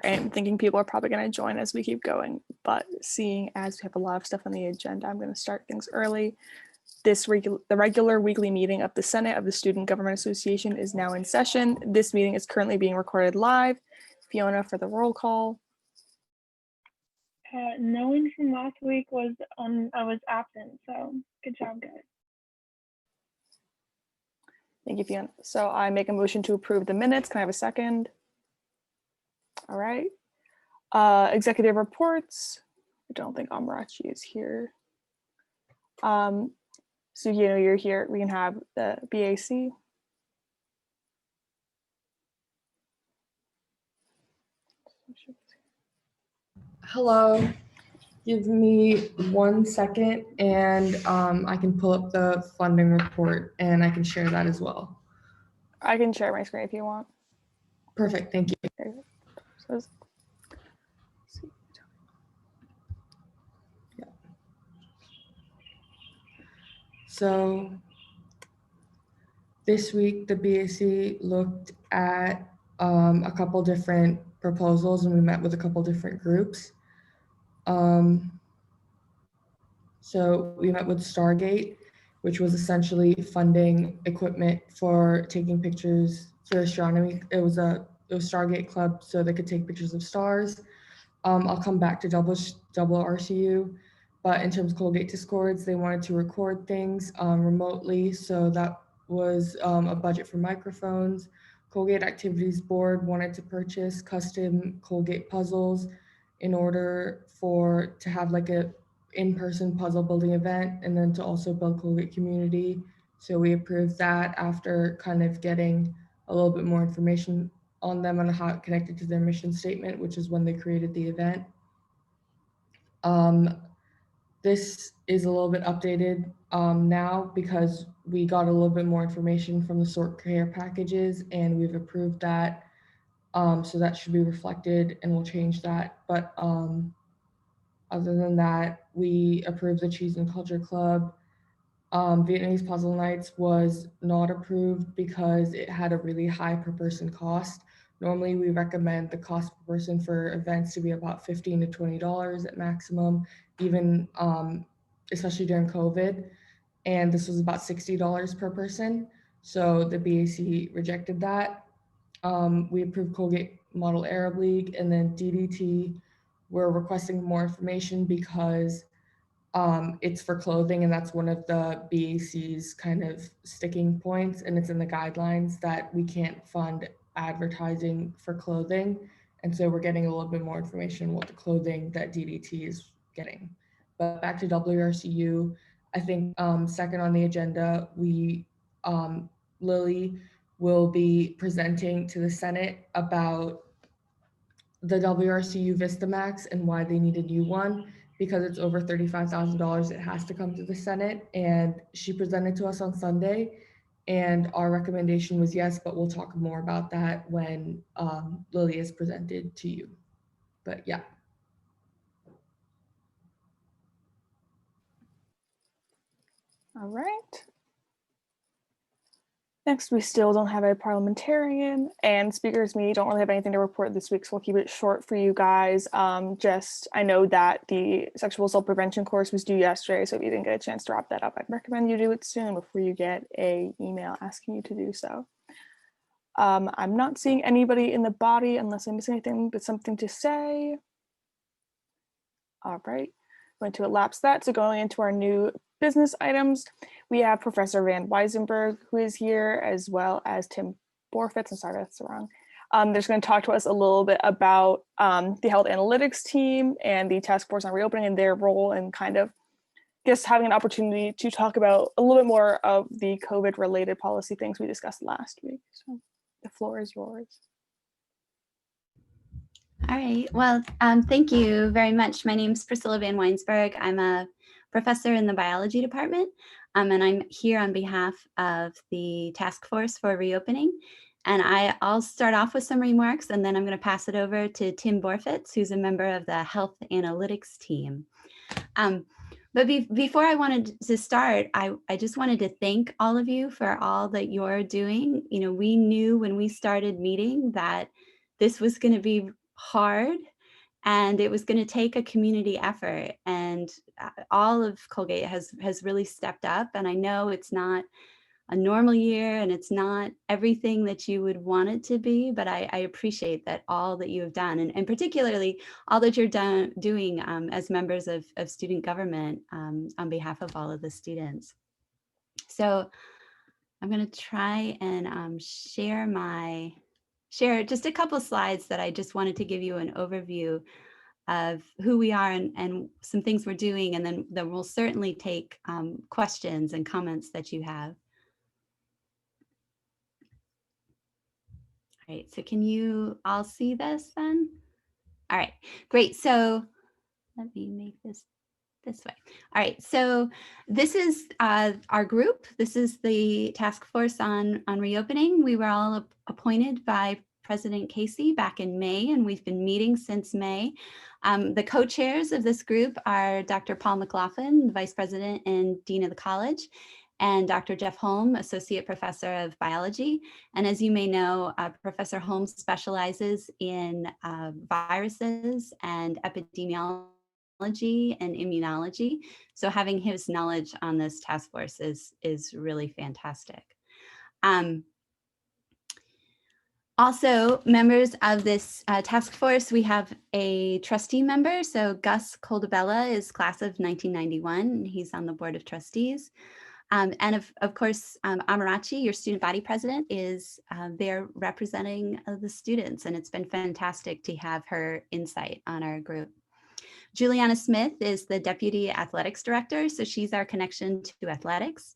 I'm thinking people are probably going to join as we keep going, but seeing as we have a lot of stuff on the agenda, I'm going to start things early. The regular weekly meeting of the Senate of the Student Government Association is now in session. This meeting is currently being recorded live. Fiona for the roll call. No one from last week was on. I was absent, so good job, guys. Thank you, Fiona. So I make a motion to approve the minutes. Can I have a second? All right. Executive reports. I don't think Amarachi is here. So you know you're here. We can have the BAC. Hello. Give me 1 second and I can pull up the funding report and I can share that as well. I can share my screen if you want. Perfect. Thank you. Okay. So this week, the BAC looked at a couple different proposals and we met with a couple different groups. So we met with Stargate, which was essentially funding equipment for taking pictures for astronomy. It was Stargate Club, so they could take pictures of stars. I'll come back to double RCU, but in terms of Colgate Discords, they wanted to record things remotely, so that was a budget for microphones. Colgate Activities Board wanted to purchase custom Colgate puzzles in order to have like a in-person puzzle building event and then to also build Colgate community. So we approved that after kind of getting a little bit more information on them on how it connected to their mission statement, which is when they created the event. This is a little bit updated now because we got a little bit more information from the sort care packages and we've approved that. So that should be reflected and we'll change that. But other than that, we approved the Cheese and Culture Club. Vietnamese Puzzle Nights was not approved because it had a really high per person cost. Normally we recommend the cost per person for events to be about $15 to $20 at maximum, even especially during COVID. And this was about $60 per person. So the BAC rejected that. We approved Colgate Model Arab League, and then DDT, we're requesting more information because it's for clothing and that's one of the BAC's kind of sticking points, and it's in the guidelines that we can't fund advertising for clothing. And so we're getting a little bit more information on what the clothing that DDT is getting. But back to WRCU, I think second on the agenda, Lily will be presenting to the Senate about the WRCU Vistamax and why they need a new one. Because it's over $35,000, it has to come to the Senate. And she presented to us on Sunday and our recommendation was yes, but we'll talk more about that when Lily is presented to you. But yeah. All right. Next, we still don't have a parliamentarian, and speakers me don't really have anything to report this week, so we'll keep it short for you guys. I know that the sexual assault prevention course was due yesterday, so if you didn't get a chance to wrap that up, I'd recommend you do it soon before you get an email asking you to do so. I'm not seeing anybody in the body unless I miss anything but something to say. All right, I'm going to elapse that. So going into our new business items, we have Professor Van Weisenberg, who is here, as well as Tim Borfitz. I'm sorry, that's wrong. They're just going to talk to us a little bit about the health analytics team and the task force on reopening and their role, and kind of just having an opportunity to talk about a little bit more of the COVID related policy things we discussed last week. So the floor is yours. All right, well, thank you very much. My name is Priscilla Van Weinsberg. I'm a professor in the biology department, and I'm here on behalf of the task force for reopening. And I'll start off with some remarks, and then I'm going to pass it over to Tim Borfitz, who's a member of the health analytics team. But before I wanted to start, I just wanted to thank all of you for all that you're doing. You know, we knew when we started meeting that this was going to be hard, and it was going to take a community effort, and all of Colgate has really stepped up. And I know it's not a normal year and it's not everything that you would want it to be, but I appreciate that all that you have done, and particularly all that you're doing as members of student government on behalf of all of the students. So I'm going to try and share just a couple slides that I just wanted to give you an overview of who we are and some things we're doing, and then we'll certainly take questions and comments that you have. All right, so can you all see this then? All right, great. So let me make this way. All right, so this is our group. This is the task force on reopening. We were all appointed by President Casey back in May, and we've been meeting since May. The co-chairs of this group are Dr. Paul McLaughlin, the Vice President and Dean of the College, and Dr. Jeff Holm, Associate Professor of Biology. And as you may know, Professor Holm specializes in viruses and epidemiology and immunology. So having his knowledge on this task force is really fantastic. Also, members of this task force, we have a trustee member. So Gus Coldabella is class of 1991. He's on the board of trustees. And of course, Amarachi, your student body president, is there representing the students. And it's been fantastic to have her insight on our group. Juliana Smith is the deputy athletics director. So she's our connection to athletics.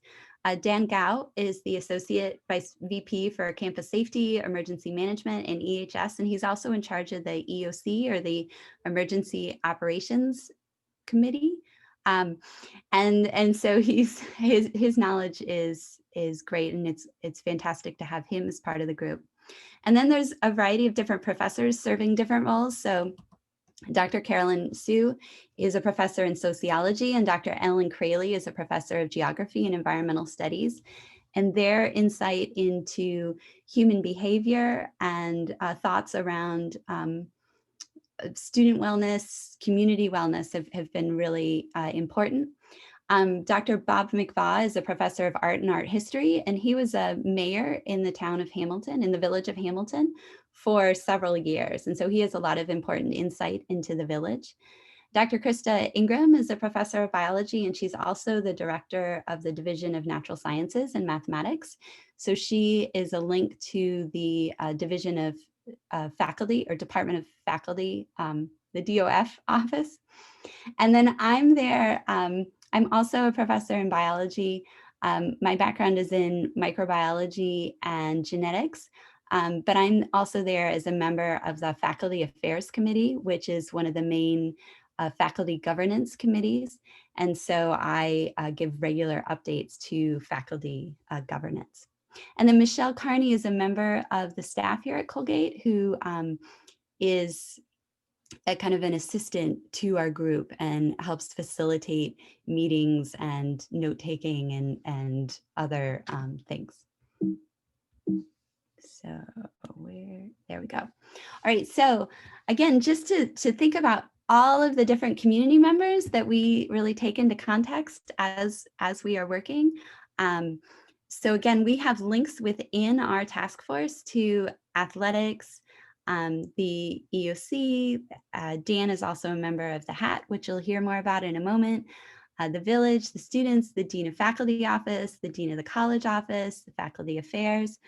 Dan Gao is the Associate Vice VP for Campus Safety, Emergency Management, and EHS, and he's also in charge of the EOC, or the Emergency Operations Committee. And so his knowledge is great, and it's fantastic to have him as part of the group. And then there's a variety of different professors serving different roles. So Dr. Carolyn Sue is a professor in sociology, and Dr. Ellen Crayley is a professor of geography and environmental studies. And their insight into human behavior and thoughts around student wellness, community wellness have been really important. Dr. Bob McVaugh is a professor of art and art history, and he was a mayor in the town of Hamilton, in the village of Hamilton, for several years. And so he has a lot of important insight into the village. Dr. Krista Ingram is a professor of biology, and she's also the director of the Division of Natural Sciences and Mathematics. So she is a link to the Division of Faculty, or Department of Faculty, the DOF office. And then I'm there. I'm also a professor in biology. My background is in microbiology and genetics, but I'm also there as a member of the Faculty Affairs Committee, which is one of the main faculty governance committees. And so I give regular updates to faculty governance. And then Michelle Carney is a member of the staff here at Colgate, who is a kind of an assistant to our group and helps facilitate meetings and note-taking and other things. So there we go. All right, so again, just to think about all of the different community members that we really take into context as we are working. So again, we have links within our task force to athletics, the EOC. Dan is also a member of the HAT, which you'll hear more about in a moment. The village, the students, the Dean of Faculty Office, the Dean of the College Office, the Faculty Affairs.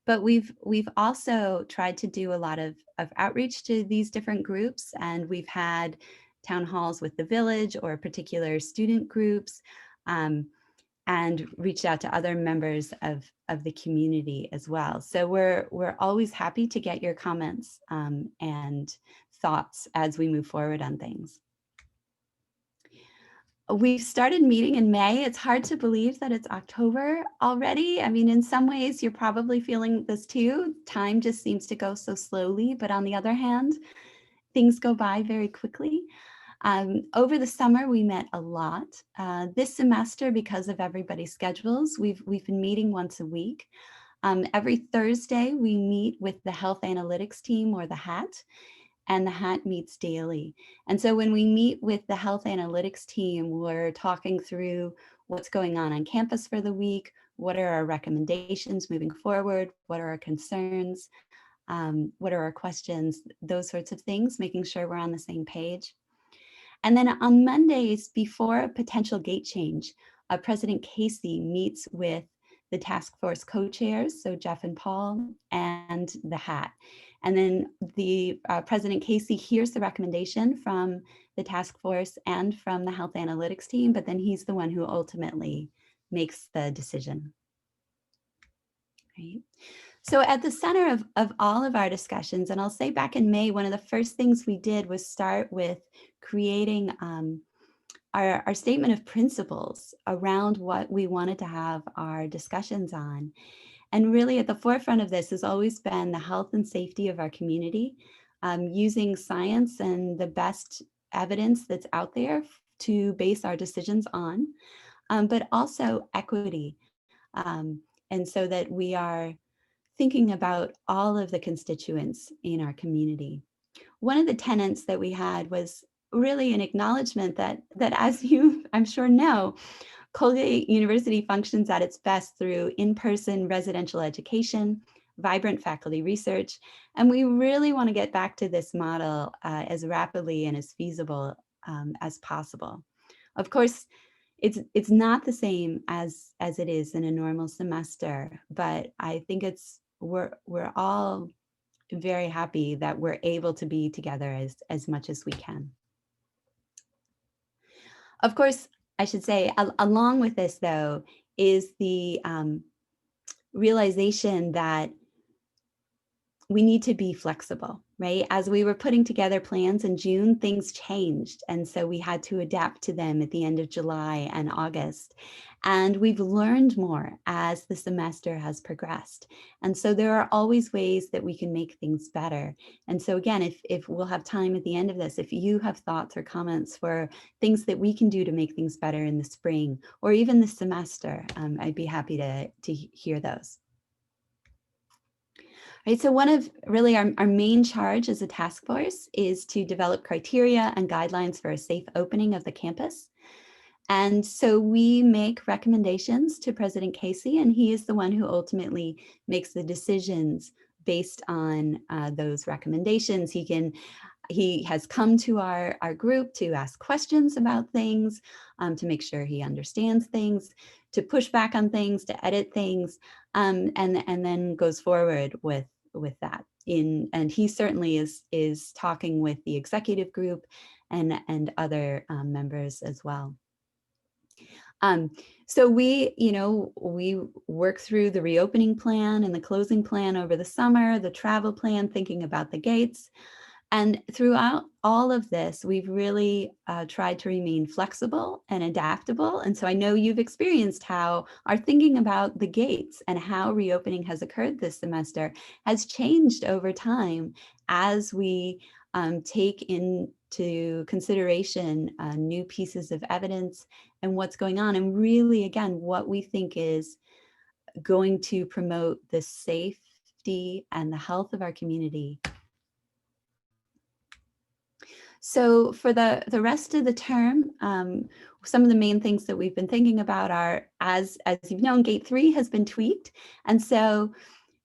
But we've also tried to do a lot of outreach to these different groups, and we've had town halls with the village or particular student groups, and reached out to other members of the community as well. So we're always happy to get your comments and thoughts as we move forward on things. We started meeting in May. It's hard to believe that it's October already. I mean, in some ways, you're probably feeling this too. Time just seems to go so slowly, but on the other hand, things go by very quickly. Over the summer, we met a lot. This semester, because of everybody's schedules, we've been meeting once a week. Every Thursday, we meet with the health analytics team, or the HAT, and the HAT meets daily. And so when we meet with the health analytics team, we're talking through what's going on campus for the week, what are our recommendations moving forward, what are our concerns, what are our questions, those sorts of things, making sure we're on the same page. And then on Mondays, before a potential gate change, President Casey meets with the task force co-chairs, so Jeff and Paul, and the HAT. And then the President Casey hears the recommendation from the task force and from the health analytics team, but then he's the one who ultimately makes the decision. Right? So at the center of all of our discussions, and I'll say back in May, one of the first things we did was start with creating our statement of principles around what we wanted to have our discussions on. And really at the forefront of this has always been the health and safety of our community, using science and the best evidence that's out there to base our decisions on, but also equity. And so that we are thinking about all of the constituents in our community. One of the tenets that we had was really an acknowledgement that as you, I'm sure know, Colgate University functions at its best through in-person residential education, vibrant faculty research, and we really want to get back to this model as rapidly and as feasible as possible. Of course, it's not the same as it is in a normal semester, but I think we're all very happy that we're able to be together as much as we can. Of course, I should say, along with this though, is the realization that we need to be flexible, right? As we were putting together plans in June, things changed. And so we had to adapt to them at the end of July and August. And we've learned more as the semester has progressed. And so there are always ways that we can make things better. And so again, if we'll have time at the end of this, if you have thoughts or comments for things that we can do to make things better in the spring or even this semester, I'd be happy to hear those. Right, so one of really our main charge as a task force is to develop criteria and guidelines for a safe opening of the campus. And so we make recommendations to President Casey, and he is the one who ultimately makes the decisions based on those recommendations. He has come to our group to ask questions about things, to make sure he understands things, to push back on things, to edit things, and then goes forward with that. And he certainly is talking with the executive group and other members as well. So we work through the reopening plan and the closing plan over the summer, the travel plan, thinking about the gates. And throughout all of this, we've really tried to remain flexible and adaptable. And so I know you've experienced how our thinking about the gates and how reopening has occurred this semester has changed over time as we take into consideration new pieces of evidence and what's going on. And really, again, what we think is going to promote the safety and the health of our community. So for the rest of the term, some of the main things that we've been thinking about are, as you've known, Gate 3 has been tweaked. And so,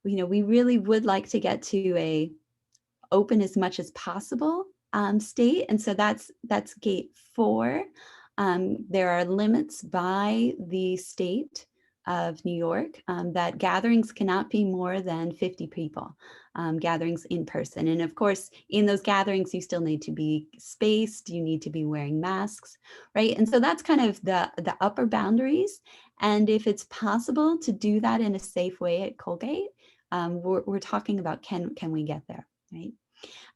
we really would like to get to a open as much as possible state. And so that's Gate 4. There are limits by the state of New York that gatherings cannot be more than 50 people, gatherings in person. And of course, in those gatherings, you still need to be spaced, you need to be wearing masks, right? And so that's kind of the upper boundaries. And if it's possible to do that in a safe way at Colgate, we're talking about can we get there, right?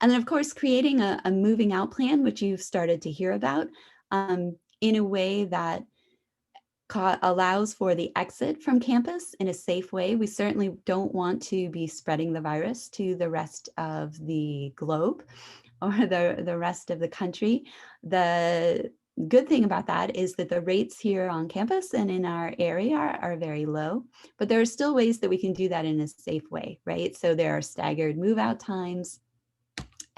And then of course, creating a moving out plan, which you've started to hear about, in a way that allows for the exit from campus in a safe way. We certainly don't want to be spreading the virus to the rest of the globe or the rest of the country. The good thing about that is that the rates here on campus and in our area are very low, but there are still ways that we can do that in a safe way, right? So there are staggered move out times,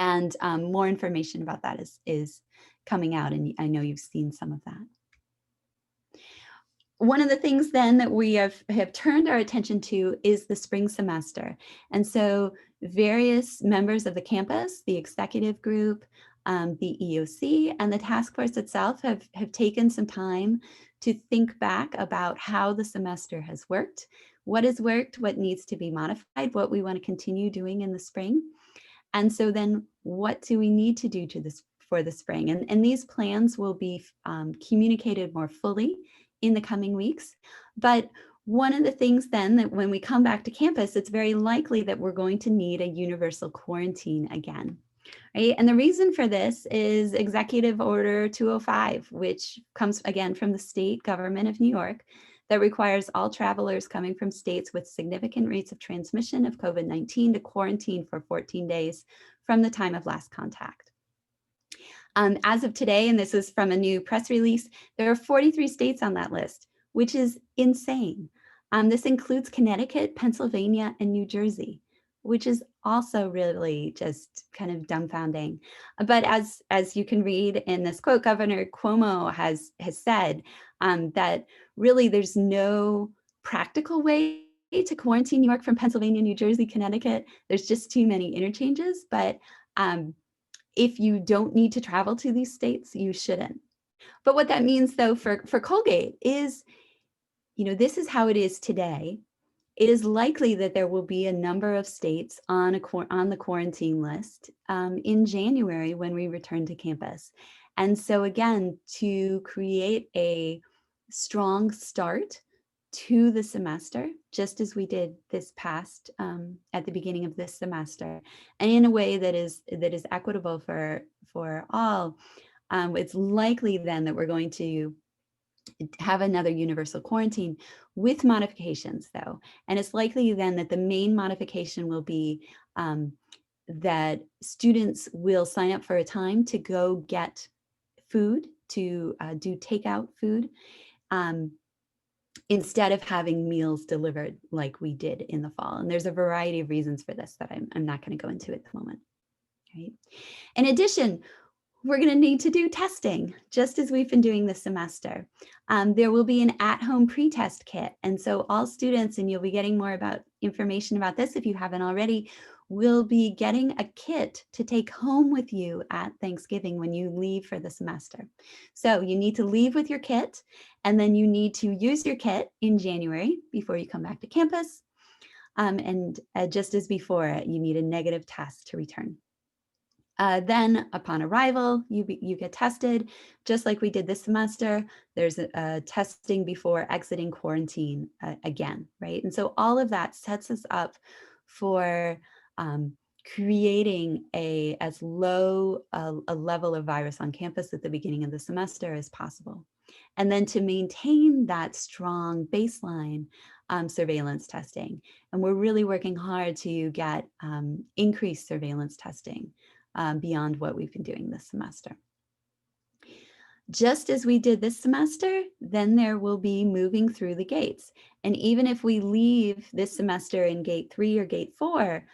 And more information about that is coming out, and I know you've seen some of that. One of the things then that we have turned our attention to is the spring semester. And so various members of the campus, the executive group, the EOC, and the task force itself have taken some time to think back about how the semester has worked, what has worked, what needs to be modified, what we want to continue doing in the spring. And so then what do we need to do for the spring? And these plans will be communicated more fully in the coming weeks. But one of the things then that when we come back to campus, it's very likely that we're going to need a universal quarantine again. Right? And the reason for this is Executive Order 205, which comes again from the state government of New York, that requires all travelers coming from states with significant rates of transmission of COVID-19 to quarantine for 14 days from the time of last contact. As of today, and this is from a new press release, there are 43 states on that list, which is insane. This includes Connecticut, Pennsylvania, and New Jersey, which is also really just kind of dumbfounding. But as you can read in this quote, Governor Cuomo has said that really there's no practical way to quarantine New York from Pennsylvania, New Jersey, Connecticut. There's just too many interchanges, but if you don't need to travel to these states, you shouldn't. But what that means though for Colgate is, this is how it is today. It is likely that there will be a number of states on the quarantine list in January when we return to campus. And so again, to create a strong start to the semester, just as we did this past at the beginning of this semester, and in a way that is equitable for all, it's likely then that we're going to have another universal quarantine with modifications though. And it's likely then that the main modification will be that students will sign up for a time to go get food, to do takeout food, instead of having meals delivered like we did in the fall. And there's a variety of reasons for this that I'm not going to go into at the moment. Right? In addition, we're going to need to do testing, just as we've been doing this semester. There will be an at-home pre-test kit. And so all students, and you'll be getting more information about this if you haven't already, will be getting a kit to take home with you at Thanksgiving when you leave for the semester. So you need to leave with your kit, and then you need to use your kit in January before you come back to campus. And just as before, you need a negative test to return. Then upon arrival, you get tested, just like we did this semester. There's a testing before exiting quarantine again, right? And so all of that sets us up for creating as low a level of virus on campus at the beginning of the semester as possible. And then to maintain that strong baseline surveillance testing. And we're really working hard to get increased surveillance testing beyond what we've been doing this semester. Just as we did this semester, then there will be moving through the gates. And even if we leave this semester in gate 3 or gate 4,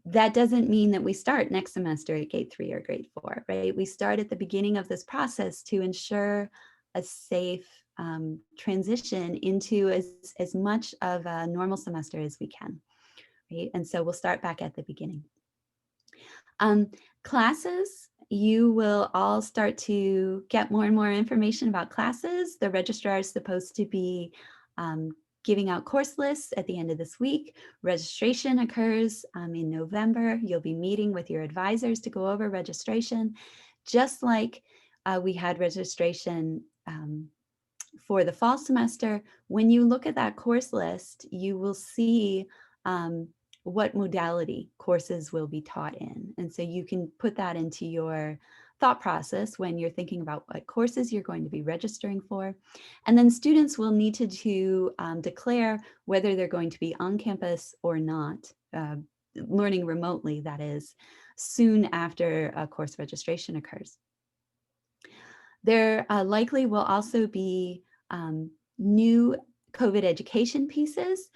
that doesn't mean that we start next semester at gate 3 or gate 4, right? We start at the beginning of this process to ensure a safe transition into as much of a normal semester as we can, right? And so we'll start back at the beginning. Classes, you will all start to get more and more information about classes. The registrar is supposed to be giving out course lists at the end of this week. Registration occurs in November. You'll be meeting with your advisors to go over registration, just like we had registration for the fall semester. When you look at that course list, you will see what modality courses will be taught in. And so you can put that into your thought process when you're thinking about what courses you're going to be registering for. And then students will need to declare whether they're going to be on campus or not, learning remotely, that is, soon after a course registration occurs. There likely will also be new COVID education pieces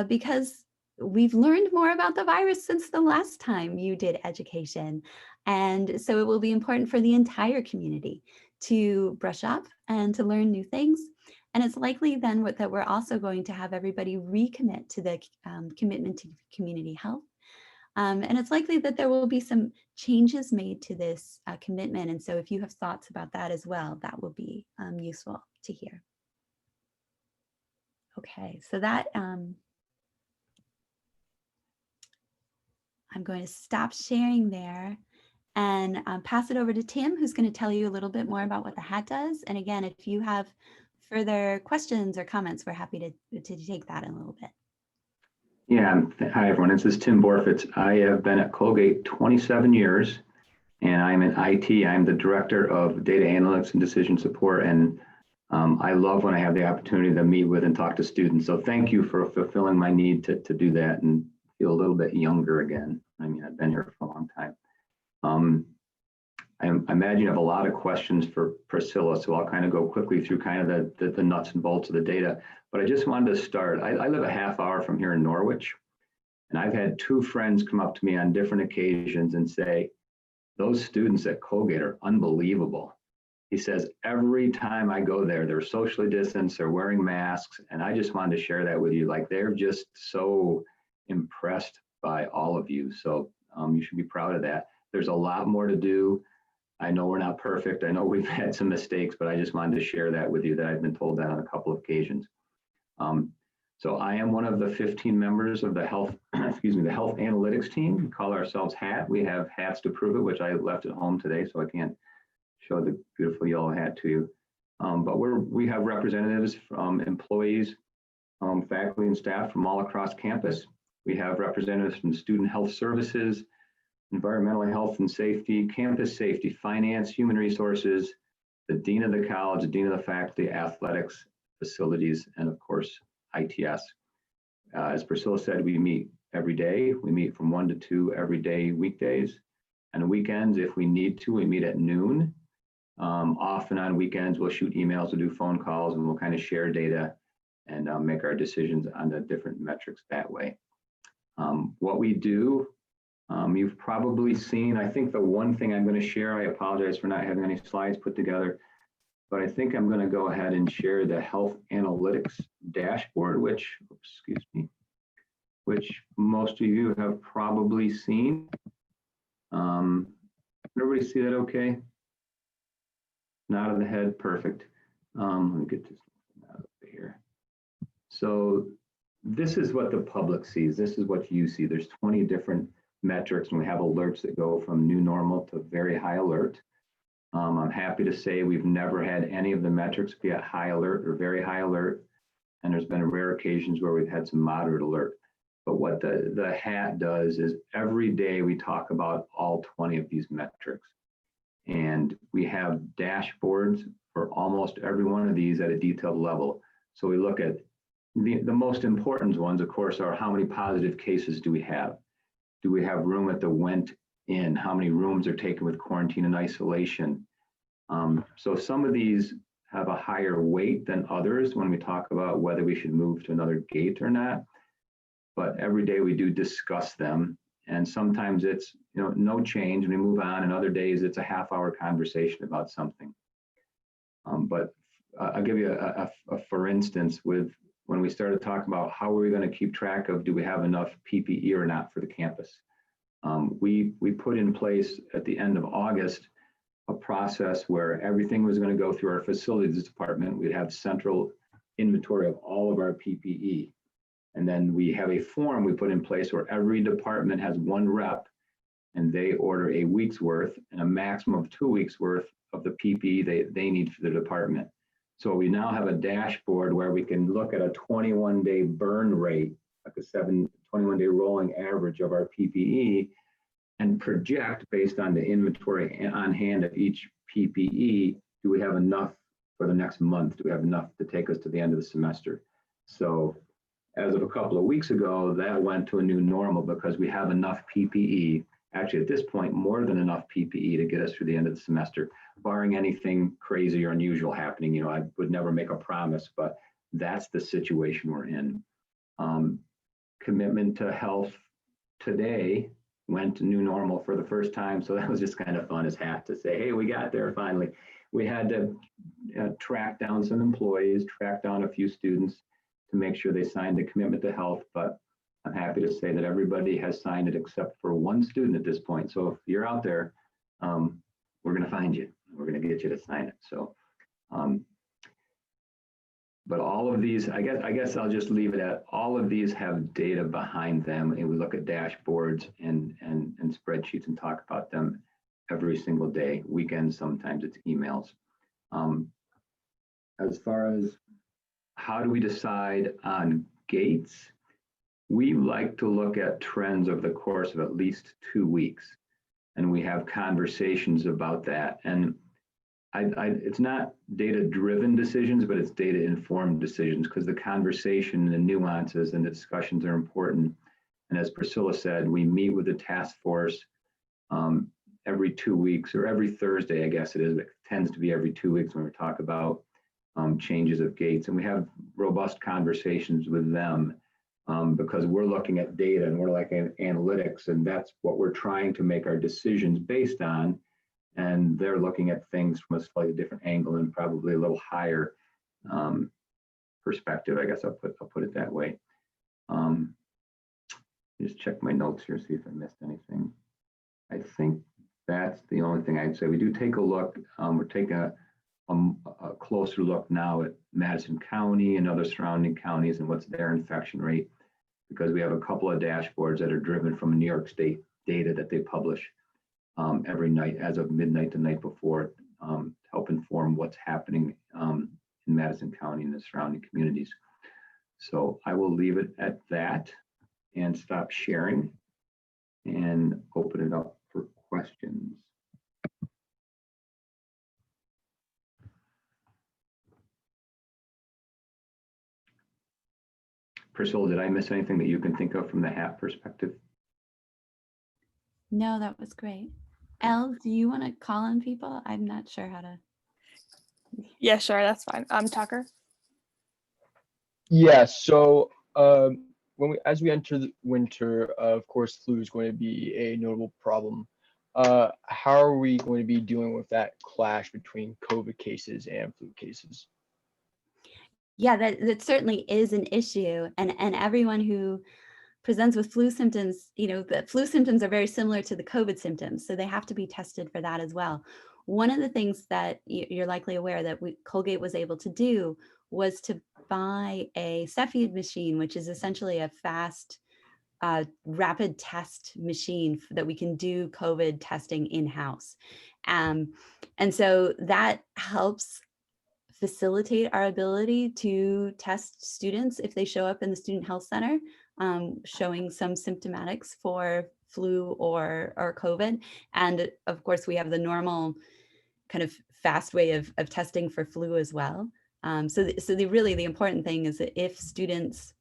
because we've learned more about the virus since the last time you did education. And so it will be important for the entire community to brush up and to learn new things. And it's likely then that we're also going to have everybody recommit to the commitment to community health. And it's likely that there will be some changes made to this commitment. And so if you have thoughts about that as well, that will be useful to hear. Okay, so that I'm going to stop sharing there and pass it over to Tim, who's going to tell you a little bit more about what the hat does. And again, if you have further questions or comments, we're happy to take that in a little bit. Yeah, hi everyone, this is Tim Borfitz. I have been at Colgate 27 years and I'm in IT. I'm the Director of Data Analytics and Decision Support, and I love when I have the opportunity to meet with and talk to students. So thank you for fulfilling my need to do that and feel a little bit younger again. I mean, I've been here for a long time. I imagine you have a lot of questions for Priscilla, so I'll kind of go quickly through kind of the nuts and bolts of the data. But I just wanted to start. I live a half hour from here in Norwich, and I've had two friends come up to me on different occasions and say, those students at Colgate are unbelievable. He says, every time I go there, they're socially distanced, they're wearing masks, and I just wanted to share that with you. Like, they're just so impressed by all of you. So you should be proud of that. There's a lot more to do. I know we're not perfect. I know we've had some mistakes, but I just wanted to share that with you, that I've been told that on a couple of occasions. So I am one of the 15 members of the health, the health analytics team. We call ourselves HAT. We have hats to prove it, which I left at home today, so I can't show the beautiful yellow hat to you. But we have representatives from employees, faculty and staff from all across campus. We have representatives from student health services, environmental health and safety, campus safety, finance, human resources, the dean of the college, the dean of the faculty, athletics, facilities, and of course, ITS. As Priscilla said, we meet every day. We meet from 1 to 2 every day, weekdays. And weekends, if we need to, we meet at noon. Often on weekends, we'll shoot emails, we'll do phone calls, and we'll kind of share data and make our decisions on the different metrics that way. What we do, you've probably seen, I think the one thing I'm going to share, I apologize for not having any slides put together, but I think I'm going to go ahead and share the health analytics dashboard, which most of you have probably seen. Everybody see that okay? Nod of the head, perfect. Let me get this out of here. So this is what the public sees. This is what you see. There's 20 different metrics, and we have alerts that go from new normal to very high alert. I'm happy to say we've never had any of the metrics be at high alert or very high alert, and there's been rare occasions where we've had some moderate alert. But what the hat does is every day we talk about all 20 of these metrics, and we have dashboards for almost every one of these at a detailed level. So we look at the most important ones, of course, are how many positive cases do we have? Do we have room at the went in? How many rooms are taken with quarantine and isolation? So some of these have a higher weight than others when we talk about whether we should move to another gate or not. But every day we do discuss them. And sometimes it's no change and we move on, and other days it's a half-hour conversation about something. But I'll give you a for instance, when we started talking about how are we going to keep track of, do we have enough PPE or not for the campus? We put in place at the end of August a process where everything was going to go through our facilities department. We'd have central inventory of all of our PPE. And then we have a form we put in place where every department has one rep, and they order a week's worth and a maximum of 2 weeks worth of the PPE they need for the department. So we now have a dashboard where we can look at a 21-day burn rate, like a 21-day rolling average of our PPE, and project based on the inventory on hand of each PPE, do we have enough for the next month? Do we have enough to take us to the end of the semester? So as of a couple of weeks ago, that went to a new normal because we have enough PPE, actually at this point, more than enough PPE to get us through the end of the semester, barring anything crazy or unusual happening. I would never make a promise, but that's the situation we're in. commitment to health today went to new normal for the first time. So that was just kind of fun as hat to say, hey, we got there finally. We had to track down some employees, track down a few students to make sure they signed a commitment to health. But I'm happy to say that everybody has signed it except for one student at this point. So if you're out there, we're going to find you. We're going to get you to sign it. So, but all of these, I guess I'll just leave it at all of these have data behind them, and we look at dashboards and spreadsheets and talk about them every single day. Weekends, sometimes it's emails. As far as how do we decide on gates, we like to look at trends over the course of at least 2 weeks, and we have conversations about that. And it's not data-driven decisions, but it's data-informed decisions, because the conversation and the nuances and the discussions are important. And as Priscilla said, we meet with the task force every 2 weeks, or every Thursday, I guess it is. It tends to be every 2 weeks when we talk about changes of gates. And we have robust conversations with them because we're looking at data and we're looking at analytics, and that's what we're trying to make our decisions based on. And they're looking at things from a slightly different angle and probably a little higher perspective. I guess I'll put it that way. Just check my notes here, see if I missed anything. I think that's the only thing I'd say. We do take a look. We're taking a closer look now at Madison County and other surrounding counties and what's their infection rate, because we have a couple of dashboards that are driven from New York State data that they publish every night as of midnight the night before to help inform what's happening in Madison County and the surrounding communities. So I will leave it at that and stop sharing and open it up for questions. Priscilla, did I miss anything that you can think of from the HAP perspective? No, that was great. Elle, do you want to call on people? I'm not sure how to. Yeah, sure, that's fine. Tucker. Yeah, so as we enter the winter, of course, flu is going to be a notable problem. How are we going to be dealing with that clash between COVID cases and flu cases? Yeah, that certainly is an issue, and everyone who presents with flu symptoms, the flu symptoms are very similar to the COVID symptoms, so they have to be tested for that as well. One of the things that you're likely aware that Colgate was able to do was to buy a Cepheid machine, which is essentially a fast, rapid test machine that we can do COVID testing in-house. And so that helps facilitate our ability to test students if they show up in the student health center showing some symptomatics for flu or COVID. And of course, we have the normal kind of fast way of testing for flu as well. So the important thing is that if students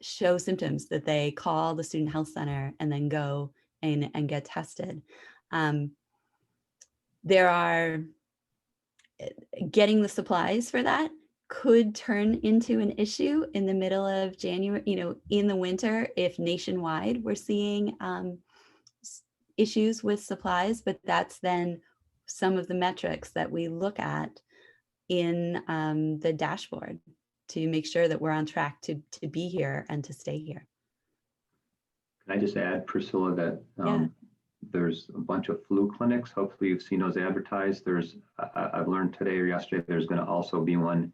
show symptoms, that they call the student health center and then go and get tested. Getting the supplies for that could turn into an issue in the middle of January, in the winter, if nationwide we're seeing issues with supplies, but that's then some of the metrics that we look at in the dashboard to make sure that we're on track to be here and to stay here. Can I just add, Priscilla, that Yeah. There's a bunch of flu clinics. Hopefully you've seen those advertised. I've learned today or yesterday, there's going to also be one,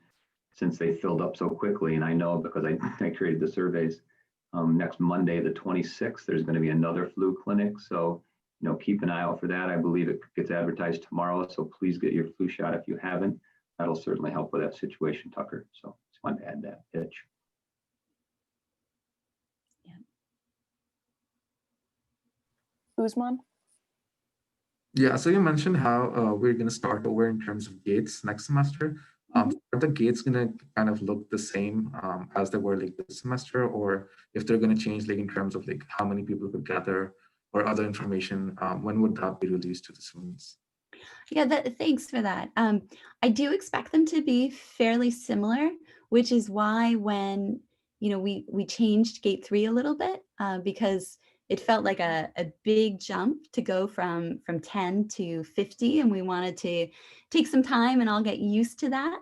since they filled up so quickly. And I know because I created the surveys. Next Monday, the 26th, there's going to be another flu clinic. So, keep an eye out for that. I believe it gets advertised tomorrow. So please get your flu shot if you haven't. That'll certainly help with that situation, Tucker. So just wanted to add that pitch. Usman. Yeah, so you mentioned how we're going to start over in terms of gates next semester. Are the gates going to kind of look the same as they were like this semester, or if they're going to change like in terms of like how many people could gather or other information? When would that be released to the students? Yeah, thanks for that. I do expect them to be fairly similar, which is why when we changed gate 3 a little bit because it felt like a big jump to go from 10 to 50, and we wanted to take some time and all get used to that.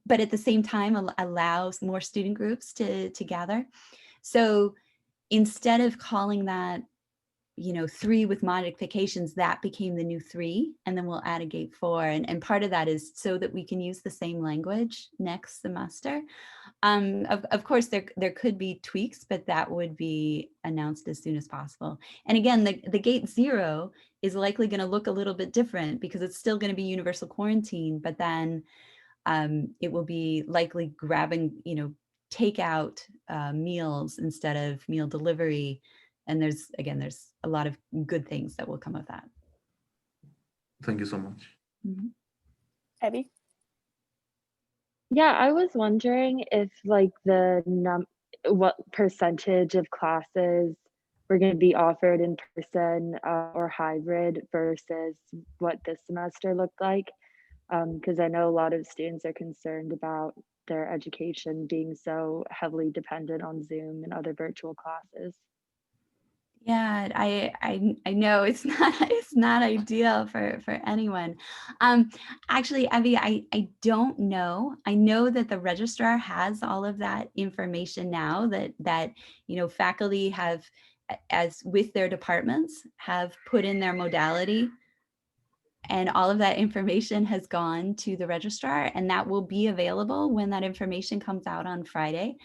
But at the same time, allows more student groups to gather. So instead of calling that 3 with modifications, that became the new 3, and then we'll add a gate 4. And part of that is so that we can use the same language next semester. Of course, there could be tweaks, but that would be announced as soon as possible. And again, the gate 0 is likely going to look a little bit different because it's still going to be universal quarantine, but then it will be likely grabbing, takeout meals instead of meal delivery. And there's a lot of good things that will come of that. Thank you so much. Mhm. Abby? Yeah, I was wondering if like what percentage of classes were going to be offered in person or hybrid versus what this semester looked like. Because I know a lot of students are concerned about their education being so heavily dependent on Zoom and other virtual classes. Yeah, I know it's not ideal for anyone. Actually, Evie, I don't know. I know that the registrar has all of that information now that faculty have, as with their departments, have put in their modality, and all of that information has gone to the registrar, and that will be available when that information comes out on Friday.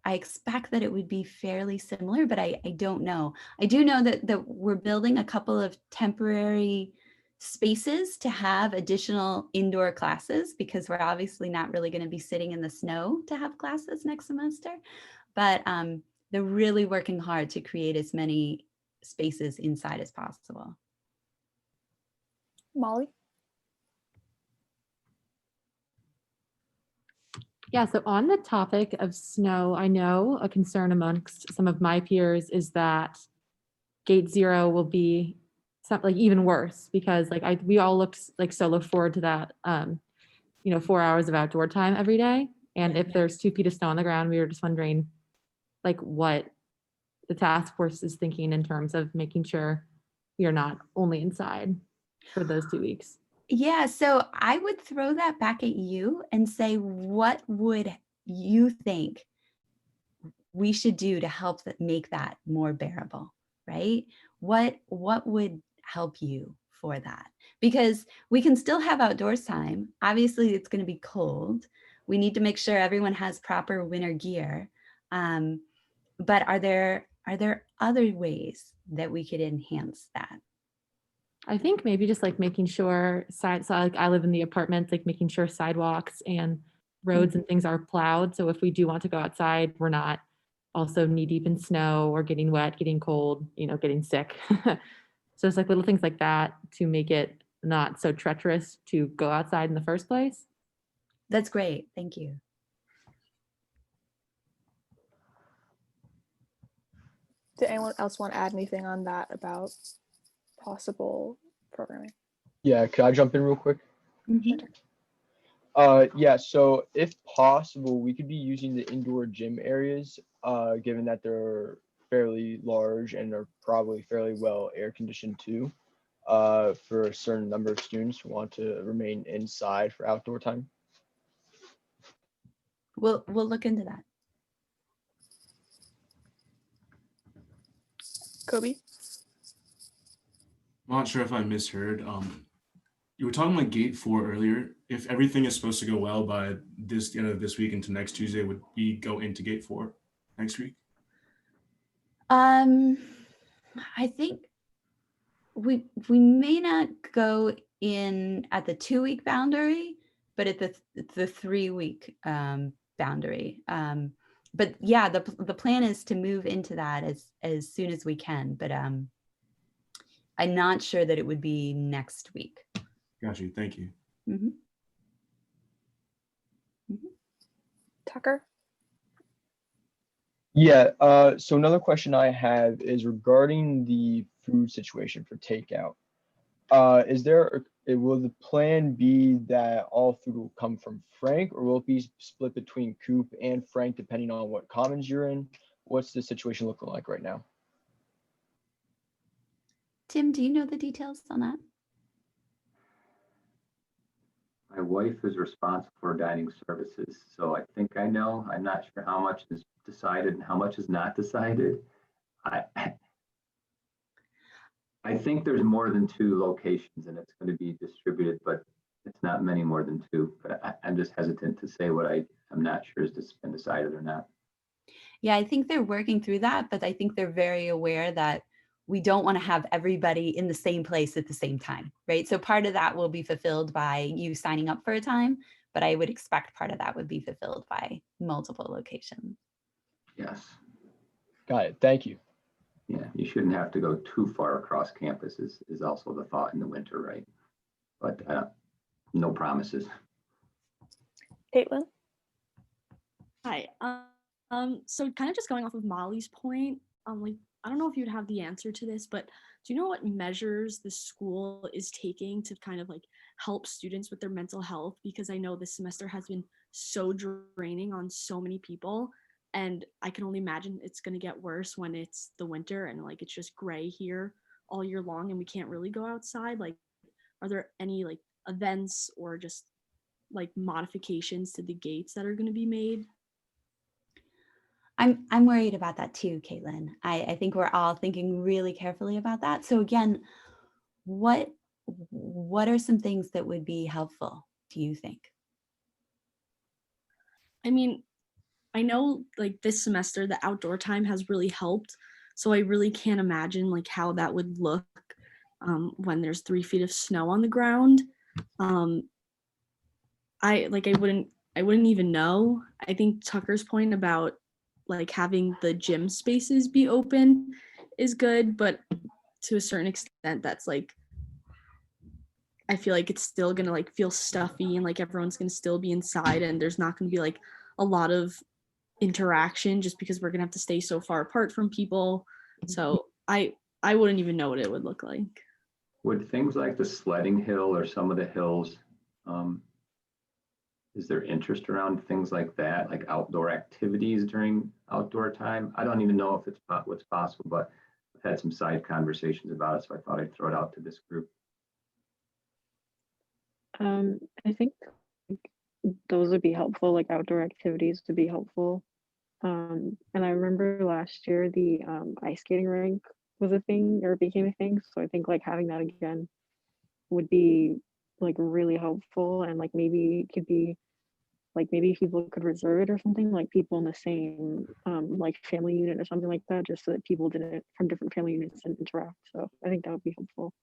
I expect that it would be fairly similar, but I don't know. I do know that we're building a couple of temporary spaces to have additional indoor classes because we're obviously not really going to be sitting in the snow to have classes next semester. But they're really working hard to create as many spaces inside as possible. Molly? Yeah, so on the topic of snow, I know a concern amongst some of my peers is that gate 0 will be like even worse because we all look forward to that 4 hours of outdoor time every day. And if there's 2 feet of snow on the ground, we were just wondering what the task force is thinking in terms of making sure we are not only inside for those 2 weeks. Yeah, so I would throw that back at you and say, what would you think we should do to help make that more bearable, right? What would help you for that? Because we can still have outdoors time. Obviously, it's going to be cold. We need to make sure everyone has proper winter gear. But are there other ways that we could enhance that? I think maybe just making sure I live in the apartment, making sure sidewalks and roads and things are plowed. So if we do want to go outside, we're not also knee deep in snow or getting wet, getting cold, getting sick. So it's little things like that to make it not so treacherous to go outside in the first place. That's great. Thank you. Did anyone else want to add anything on that about possible programming? Yeah, could I jump in real quick? Mhm. Yeah, so if possible, we could be using the indoor gym areas, given that they're fairly large and are probably fairly well air conditioned too, for a certain number of students who want to remain inside for outdoor time. We'll look into that. Kobe? I'm not sure if I misheard. You were talking about gate 4 earlier. If everything is supposed to go well by the end of this week into next Tuesday, would we go into gate 4 next week? I think we may not go in at the 2-week boundary, but at the 3-week boundary. But yeah, the plan is to move into that as soon as we can. But I'm not sure that it would be next week. Got you. Thank you. Mm-hmm. Tucker? Yeah, so another question I have is regarding the food situation for takeout. Is there will the plan be that all food will come from Frank, or will it be split between Coop and Frank depending on what commons you're in? What's the situation looking like right now? Tim, do you know the details on that? My wife is responsible for dining services, so I think I know. I'm not sure how much is decided and how much is not decided. I I think there's more than 2 locations and it's going to be distributed, but it's not many more than 2. But I'm just hesitant to say what I'm not sure has been decided or not. Yeah, I think they're working through that, but I think they're very aware that we don't want to have everybody in the same place at the same time, right? So part of that will be fulfilled by you signing up for a time, but I would expect part of that would be fulfilled by multiple locations. Yes. Got it. Thank you. Yeah, you shouldn't have to go too far across campus is also the thought in the winter, right? But no promises. Caitlin? Hi. So kind of just going off of Molly's point, like I don't know if you'd have the answer to this, but do you know what measures the school is taking to kind of like help students with their mental health? Because I know this semester has been so draining on so many people, and I can only imagine it's going to get worse when it's the winter and like it's just gray here all year long and we can't really go outside. Like, are there any like events or just like modifications to the gates that are going to be made? I'm worried about that too, Caitlin. I think we're all thinking really carefully about that. So again, what are some things that would be helpful, do you think? I mean, I know like this semester the outdoor time has really helped. So I really can't imagine like how that would look when there's 3 feet of snow on the ground. I wouldn't even know. I think Tucker's point about like having the gym spaces be open is good, but to a certain extent that's like I feel like it's still gonna like feel stuffy and like everyone's gonna still be inside and there's not gonna be like a lot of interaction just because we're gonna have to stay so far apart from people. So I wouldn't even know what it would look like. Would things like the sledding hill or some of the hills, is there interest around things like that, like outdoor activities during outdoor time? I don't even know if it's what's possible, but I've had some side conversations about it, so I thought I'd throw it out to this group. I think those would be helpful, like outdoor activities would be helpful. And I remember last year the ice skating rink was a thing or became a thing. So I think like having that again would be like really helpful, and like maybe it could be like maybe people could reserve it or something, like people in the same like family unit or something like that, just so that people didn't from different family units didn't interact. So I think that would be helpful.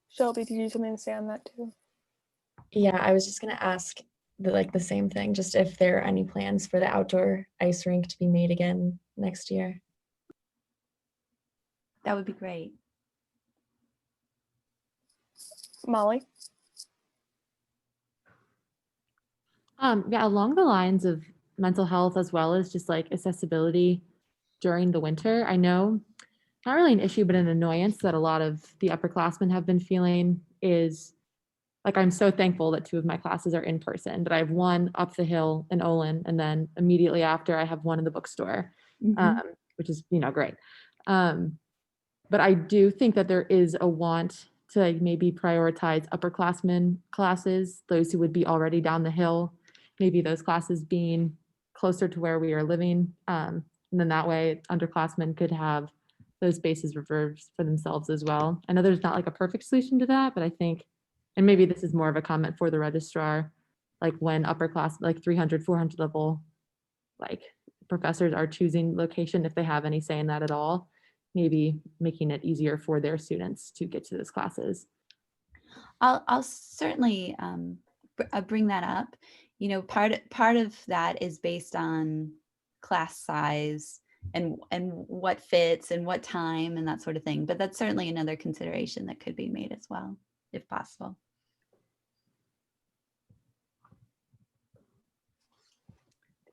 Shelby, did you have something to say on that too? Yeah, I was just gonna ask the same thing, just if there are any plans for the outdoor ice rink to be made again next year. That would be great. Molly? Yeah, along the lines of mental health as well as just like accessibility during the winter. I know not really an issue, but an annoyance that a lot of the upperclassmen have been feeling is like, I'm so thankful that 2 of my classes are in person, but I have one up the hill in Olin, and then immediately after I have one in the bookstore, which is, great. But I do think that there is a want to like, maybe prioritize upperclassmen classes, those who would be already down the hill, maybe those classes being closer to where we are living. And then that way underclassmen could have those spaces reserved for themselves as well. I know there's not like a perfect solution to that, but I think, and maybe this is more of a comment for the registrar, like when upper class, like 300, 400 level, like professors are choosing location, if they have any say in that at all, maybe making it easier for their students to get to those classes. I'll certainly bring that up. Part of that is based on class size and what fits and what time and that sort of thing. But that's certainly another consideration that could be made as well, if possible.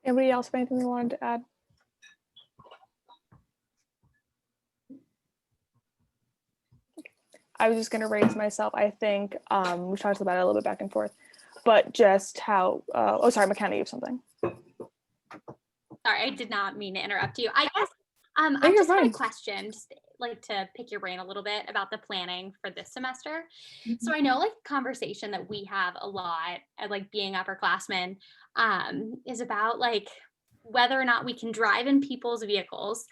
Anybody else have anything they wanted to add? I was just going to raise myself. I think we talked about it a little bit back and forth, but just how, oh, sorry, McKenna, you have something. Sorry, I did not mean to interrupt you. I guess I you're just had a fine. question, just like to pick your brain a little bit about the planning for this semester. So I know like conversation that we have a lot at like being upperclassmen is about like whether or not we can drive in people's vehicles.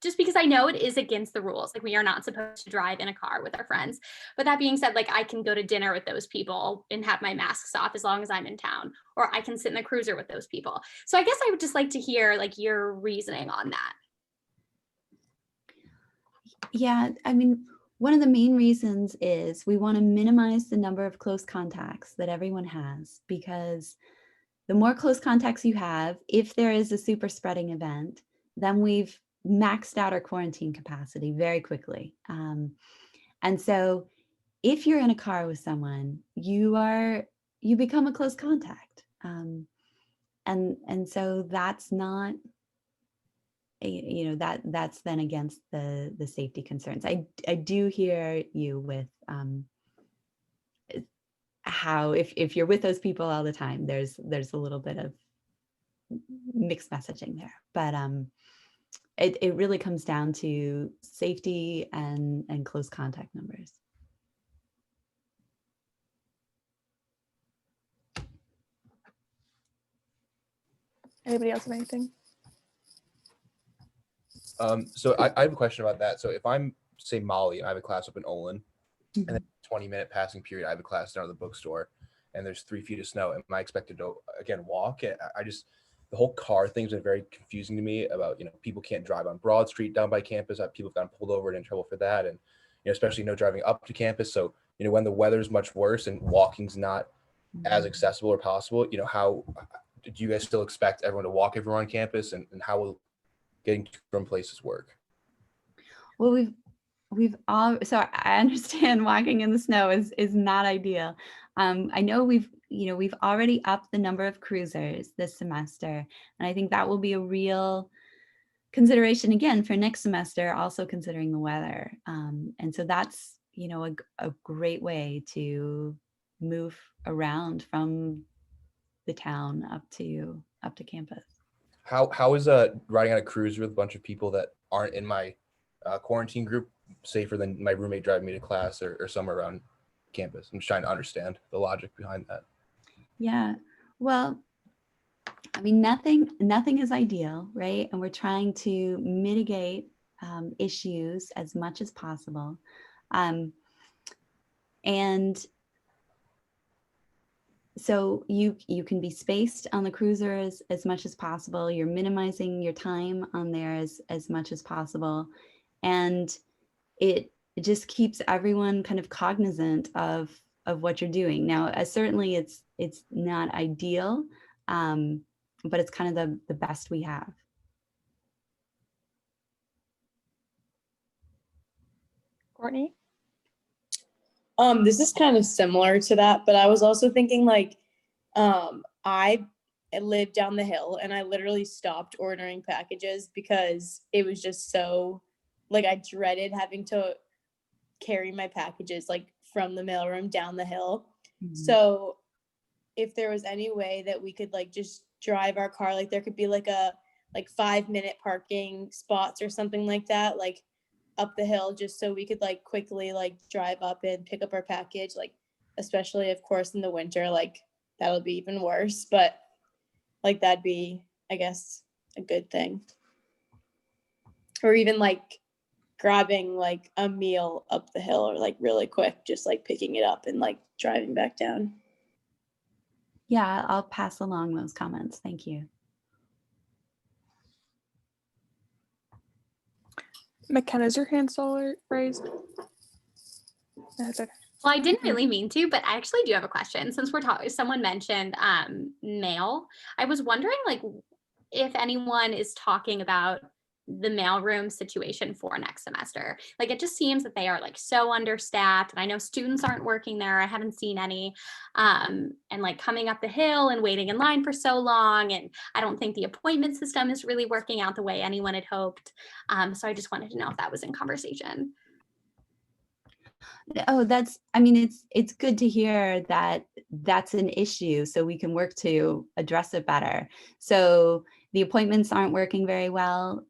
Just because I know it is against the rules, like we are not supposed to drive in a car with our friends. But that being said, like I can go to dinner with those people and have my masks off as long as I'm in town, or I can sit in the cruiser with those people. So I guess I would just like to hear like your reasoning on that. Yeah, I mean, one of the main reasons is we want to minimize the number of close contacts that everyone has, because the more close contacts you have, if there is a super spreading event, then we've maxed out our quarantine capacity very quickly. And so if you're in a car with someone, you become a close contact. And so that's not, that's then against the safety concerns. I do hear you with how if you're with those people all the time, there's a little bit of mixed messaging there, but it really comes down to safety and close contact numbers. Anybody else have anything? So I have a question about that. So if I'm, say, Molly, and I have a class up in Olin, and then 20-minute passing period, I have a class down at the bookstore, and there's 3 feet of snow, am I expected to, again, walk? The whole car thing's been very confusing to me about, people can't drive on Broad Street down by campus. People have gotten pulled over and in trouble for that. And, especially, driving up to campus. So, when the weather's much worse and walking's not as accessible or possible, how do you guys still expect everyone to walk everyone on campus, and how will getting from places work? Well, we've all, so I understand walking in the snow is not ideal. I know we've already upped the number of cruisers this semester, and I think that will be a real consideration again for next semester, also considering the weather. And so that's, a great way to move around from the town up to campus. How is riding on a cruiser with a bunch of people that aren't in my quarantine group safer than my roommate driving me to class or somewhere around campus? I'm just trying to understand the logic behind that. Yeah, well, I mean, nothing is ideal, right? And we're trying to mitigate issues as much as possible. And so you can be spaced on the cruiser as much as possible. You're minimizing your time on there as much as possible. And it just keeps everyone kind of cognizant of what you're doing. Now, certainly it's not ideal, but it's kind of the best we have. Courtney? This is kind of similar to that, but I was also thinking like, I live down the hill and I literally stopped ordering packages because it was just so, like, I dreaded having to carry my packages like from the mailroom down the hill. Mm-hmm. So if there was any way that we could like just drive our car, like there could be like 5-minute parking spots or something like that, like up the hill, just so we could like quickly like drive up and pick up our package, like especially of course in the winter, like that'll be even worse, but like that'd be, I guess, a good thing. Or even like grabbing like a meal up the hill or like really quick, just like picking it up and like driving back down. Yeah, I'll pass along those comments. Thank you. McKenna, is your hand still raised? That's okay. Well, I didn't really mean to, but I actually do have a question. Since we're talking, someone mentioned mail. I was wondering, like, if anyone is talking about the mailroom situation for next semester. Like, it just seems that they are like so understaffed, and I know students aren't working there. I haven't seen any, and like coming up the hill and waiting in line for so long, and I don't think the appointment system is really working out the way anyone had hoped. So I just wanted to know if that was in conversation. Oh, I mean, it's good to hear that that's an issue so we can work to address it better. So the appointments aren't working very well.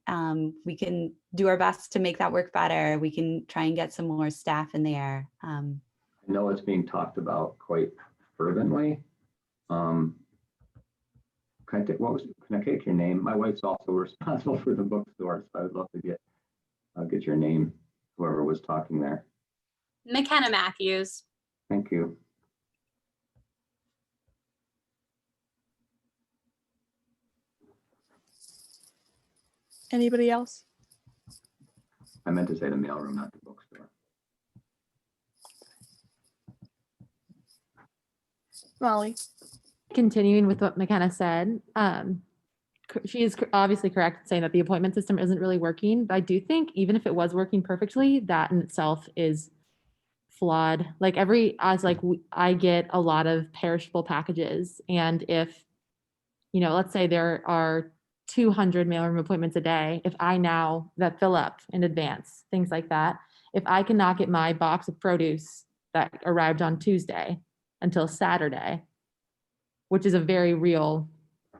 We can do our best to make that work better. We can try and get some more staff in there. I know it's being talked about quite fervently. Can I take your name? My wife's also responsible for the bookstore, so I would love to get your name, whoever was talking there. McKenna Matthews. Thank you. Anybody else? I meant to say the mailroom, not the bookstore. Molly. Continuing with what McKenna said, she is obviously correct in saying that the appointment system isn't really working. But I do think even if it was working perfectly, that in itself is flawed. Like I get a lot of perishable packages, and if let's say there are 200 mailroom appointments a day, if I now that fill up in advance, things like that, if I cannot get my box of produce that arrived on Tuesday until Saturday, which is a very real,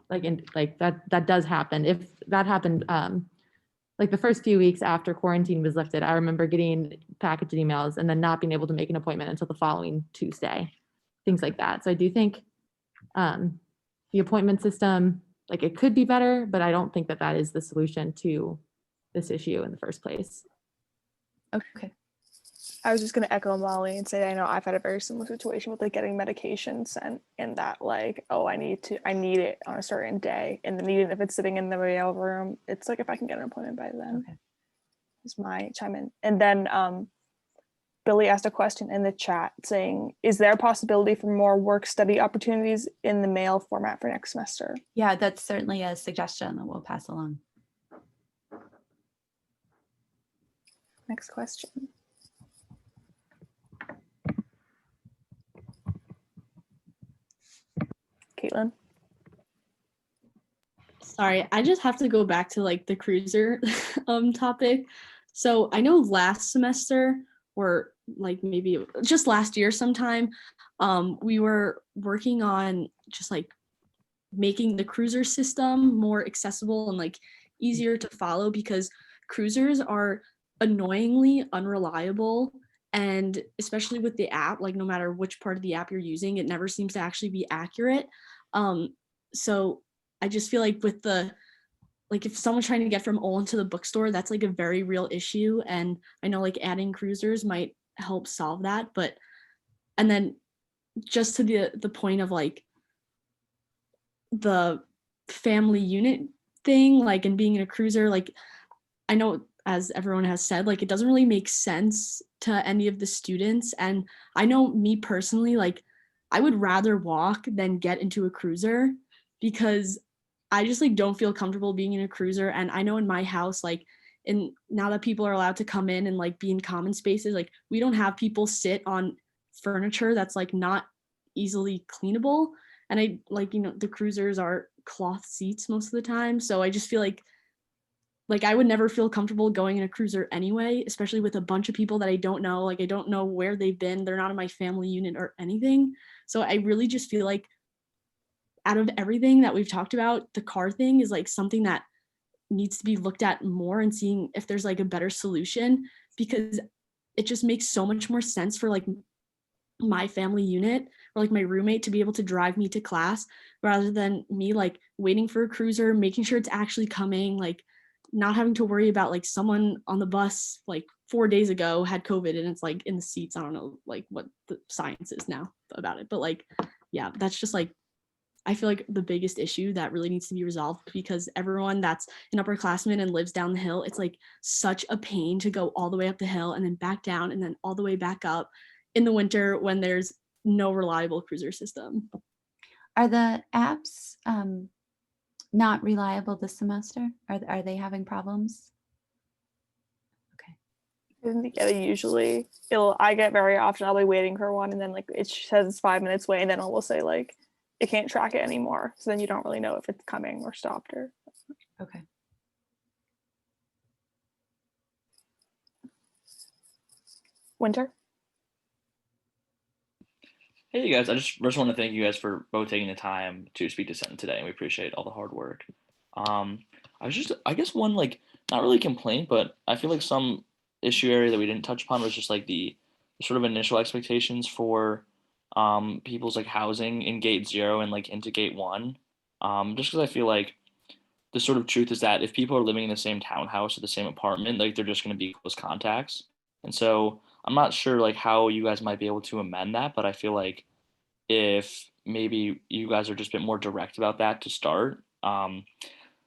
that does happen. If that happened, like the first few weeks after quarantine was lifted, I remember getting package emails and then not being able to make an appointment until the following Tuesday, things like that. So I do think the appointment system, like it could be better, but I don't think that that is the solution to this issue in the first place. Okay. I was just going to echo Molly and say I know I've had a very similar situation with like getting medications and that like, oh, I need it on a certain day, and then even if it's sitting in the mail room, it's like if I can get an appointment by then. Okay. Is my chime in. And then Billy asked a question in the chat saying, is there a possibility for more work study opportunities in the mail format for next semester? Yeah, that's certainly a suggestion that we'll pass along. Next question. Caitlin. Sorry, I just have to go back to like the cruiser topic. So I know last semester, or like maybe just last year sometime, we were working on just like making the cruiser system more accessible and like easier to follow, because cruisers are annoyingly unreliable, and especially with the app, like no matter which part of the app you're using, it never seems to actually be accurate. So I just feel like with the like if someone's trying to get from Olin to the bookstore, that's like a very real issue, and I know like adding cruisers might help solve that. But and then just to the point of like the family unit thing, like, and being in a cruiser, like I know as everyone has said, like it doesn't really make sense to any of the students, and I know me personally, like I would rather walk than get into a cruiser, because I just like don't feel comfortable being in a cruiser. And I know in my house, like in now that people are allowed to come in and like be in common spaces, like we don't have people sit on furniture that's like not easily cleanable. And I like, the cruisers are cloth seats most of the time. So I just feel like I would never feel comfortable going in a cruiser anyway, especially with a bunch of people that I don't know. Like I don't know where they've been. They're not in my family unit or anything. So I really just feel like out of everything that we've talked about, the car thing is like something that needs to be looked at more and seeing if there's like a better solution, because it just makes so much more sense for like my family unit or like my roommate to be able to drive me to class rather than me like waiting for a cruiser, making sure it's actually coming, like not having to worry about like someone on the bus like 4 days ago had COVID and it's like in the seats. I don't know like what the science is now about it, but like, yeah, that's just like, I feel like the biggest issue that really needs to be resolved, because everyone that's an upperclassman and lives down the hill, it's like such a pain to go all the way up the hill and then back down and then all the way back up in the winter when there's no reliable cruiser system. Are the apps not reliable this semester? Are they having problems? Yeah, usually I get very often I'll be waiting for one and then like it says it's 5 minutes away and then it will say like it can't track it anymore. So then you don't really know if it's coming or stopped or. Okay. Winter. Hey you guys, I just want to thank you guys for both taking the time to speak to Senate today, and we appreciate all the hard work. I guess one like not really complaint, but I feel like some issue area that we didn't touch upon was just like the sort of initial expectations for people's like housing in Gate 0 and like into Gate 1. Just because I feel like the sort of truth is that if people are living in the same townhouse or the same apartment, like they're just going to be close contacts. And so I'm not sure like how you guys might be able to amend that, but I feel like if maybe you guys are just a bit more direct about that to start,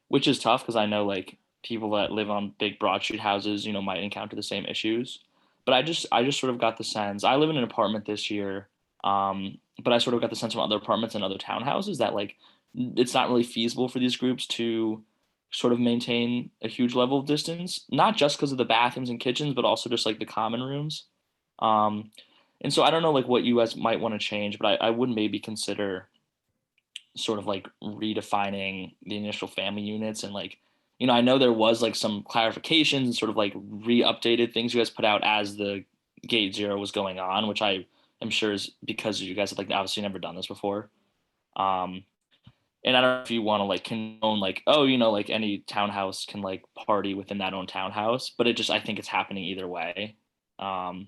which is tough because I know like people that live on big broad street houses, might encounter the same issues. But I just sort of got the sense I live in an apartment this year, but I sort of got the sense from other apartments and other townhouses that like it's not really feasible for these groups to sort of maintain a huge level of distance, not just because of the bathrooms and kitchens, but also just like the common rooms. Um, and so I don't know like what you guys might want to change, but I would maybe consider sort of like redefining the initial family units and like, I know there was like some clarifications and sort of like re-updated things you guys put out as the Gate 0 was going on, which I am sure is because you guys have like obviously never done this before. Um, and I don't know if you want to like condone like, oh, like any townhouse can like party within that own townhouse, but I think it's happening either way. Um,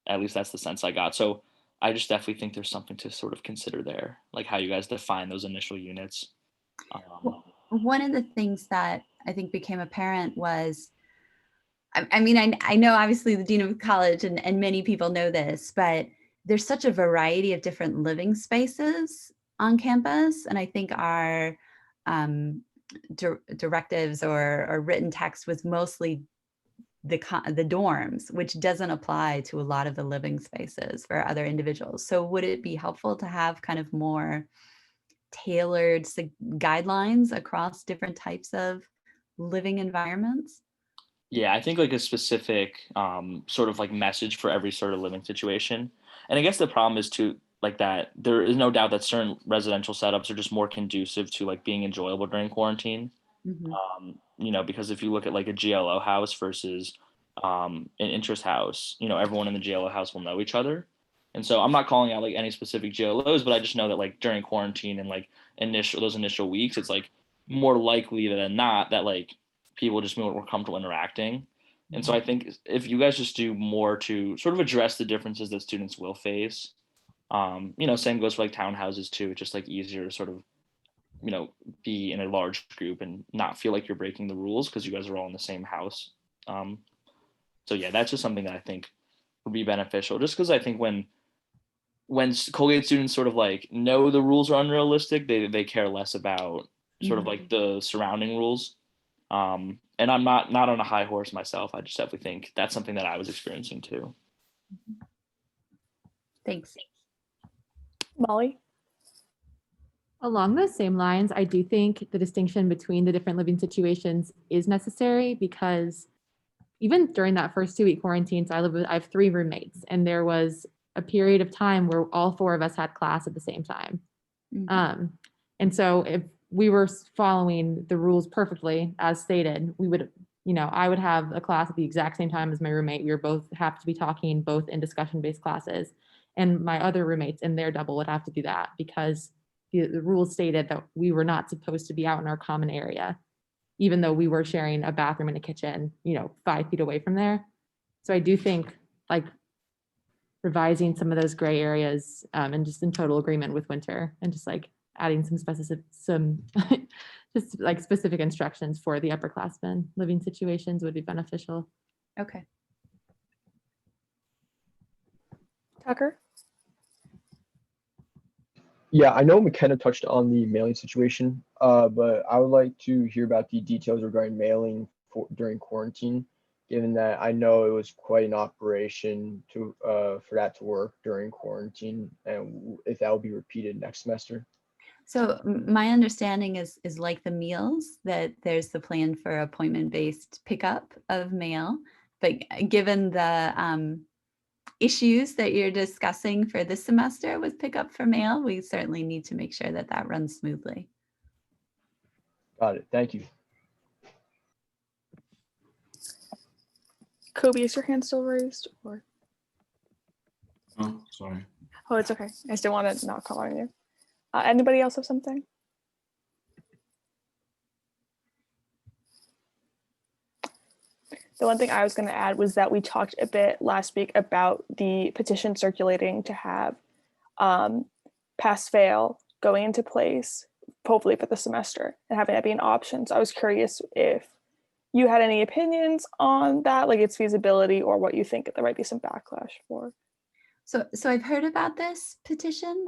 at least that's the sense I got. So I just definitely think there's something to sort of consider there, like how you guys define those initial units. One of the things that I think became apparent was, I mean, I know obviously the dean of college and many people know this, but there's such a variety of different living spaces on campus. And I think our directives or written text was mostly the dorms, which doesn't apply to a lot of the living spaces for other individuals. So would it be helpful to have kind of more tailored guidelines across different types of living environments? Yeah, I think like a specific sort of like message for every sort of living situation. And I guess the problem is too like that there is no doubt that certain residential setups are just more conducive to like being enjoyable during quarantine. Because if you look at like a GLO house versus an interest house, everyone in the GLO house will know each other. And so I'm not calling out like any specific GLOs, but I just know that like during quarantine and like those initial weeks, it's like more likely than not that like people just feel more comfortable interacting. And so I think if you guys just do more to sort of address the differences that students will face, same goes for like townhouses too. It's just like easier to sort of be in a large group and not feel like you're breaking the rules because you guys are all in the same house. So yeah, that's just something that I think would be beneficial. Just because I think when Colgate students sort of like know the rules are unrealistic, they care less about sort of like the surrounding rules. And I'm not on a high horse myself. I just definitely think that's something that I was experiencing too. Thanks. Molly? Along those same lines, I do think the distinction between the different living situations is necessary because even during that first 2-week quarantine, so I have 3 roommates, and there was a period of time where all 4 of us had class at the same time. And so if we were following the rules perfectly as stated, we would, I would have a class at the exact same time as my roommate. We were both have to be talking both in discussion-based classes, and my other roommates in their double would have to do that because the rules stated that we were not supposed to be out in our common area, even though we were sharing a bathroom and a kitchen, 5 feet away from there. So I do think like revising some of those gray areas and just in total agreement with Winter and just like adding some just like specific instructions for the upperclassmen living situations would be beneficial. Okay. Tucker? Yeah, I know McKenna touched on the mailing situation, but I would like to hear about the details regarding mailing during quarantine, given that I know it was quite an operation for that to work during quarantine, and if that will be repeated next semester. So my understanding is like the meals, that there's the plan for appointment-based pickup of mail, but given the issues that you're discussing for this semester with pickup for mail, we certainly need to make sure that that runs smoothly. Got it. Thank you. Kobe, is your hand still raised? Or Oh, sorry. Oh, it's okay. I still want to not call on you. Anybody else have something? The one thing I was going to add was that we talked a bit last week about the petition circulating to have pass fail going into place, hopefully for the semester, and having that be an option. So I was curious if you had any opinions on that, like its feasibility, or what you think there might be some backlash for. So I've heard about this petition,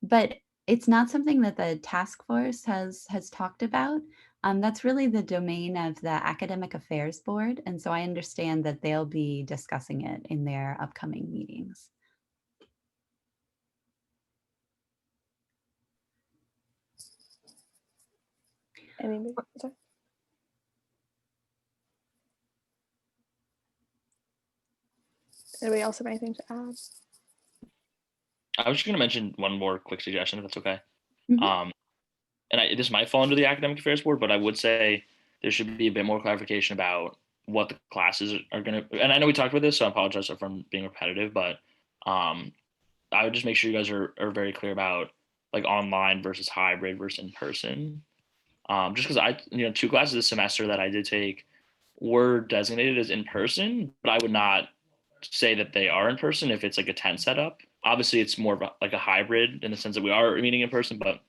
but it's not something that the task force has talked about. That's really the domain of the Academic Affairs Board, and so I understand that they'll be discussing it in their upcoming meetings. Anybody? Sorry. Anybody else have anything to add? I was just going to mention one more quick suggestion, if that's okay. Mm-hmm. This might fall under the Academic Affairs Board, but I would say there should be a bit more clarification about what the classes are going to, and I know we talked about this, so I apologize if I'm being repetitive, but I would just make sure you guys are very clear about like online versus hybrid versus in person. Just because 2 classes this semester that I did take were designated as in person, but I would not say that they are in person if it's like a tent setup. Obviously, it's more of like a hybrid in the sense that we are meeting in person, but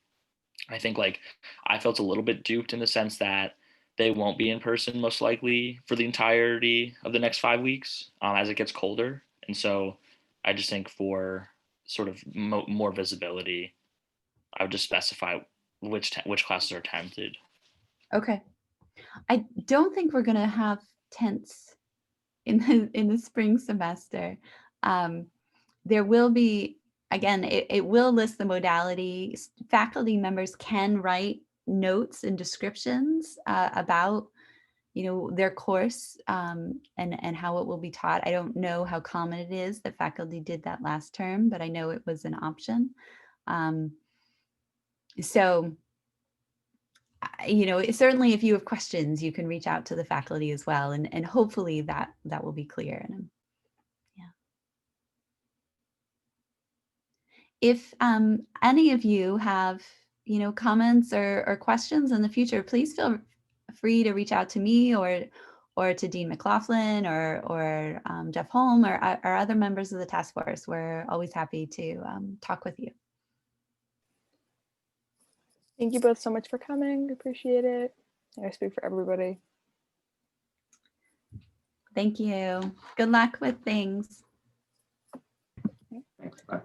I think like I felt a little bit duped in the sense that they won't be in person most likely for the entirety of the next 5 weeks as it gets colder. And so I just think for sort of more visibility, I would just specify which classes are tented. Okay. I don't think we're going to have tents in the spring semester. There will be, again, it will list the modality. Faculty members can write notes and descriptions about their course and how it will be taught. I don't know how common it is that faculty did that last term, but I know it was an option. So certainly if you have questions, you can reach out to the faculty as well, and hopefully that will be clear. And yeah. If any of you have comments or questions in the future, please feel free to reach out to me or to Dean McLaughlin or Jeff Holm or other members of the task force. We're always happy to talk with you. Thank you both so much for coming. Appreciate it. I speak for everybody. Thank you. Good luck with things. Thanks. Bye.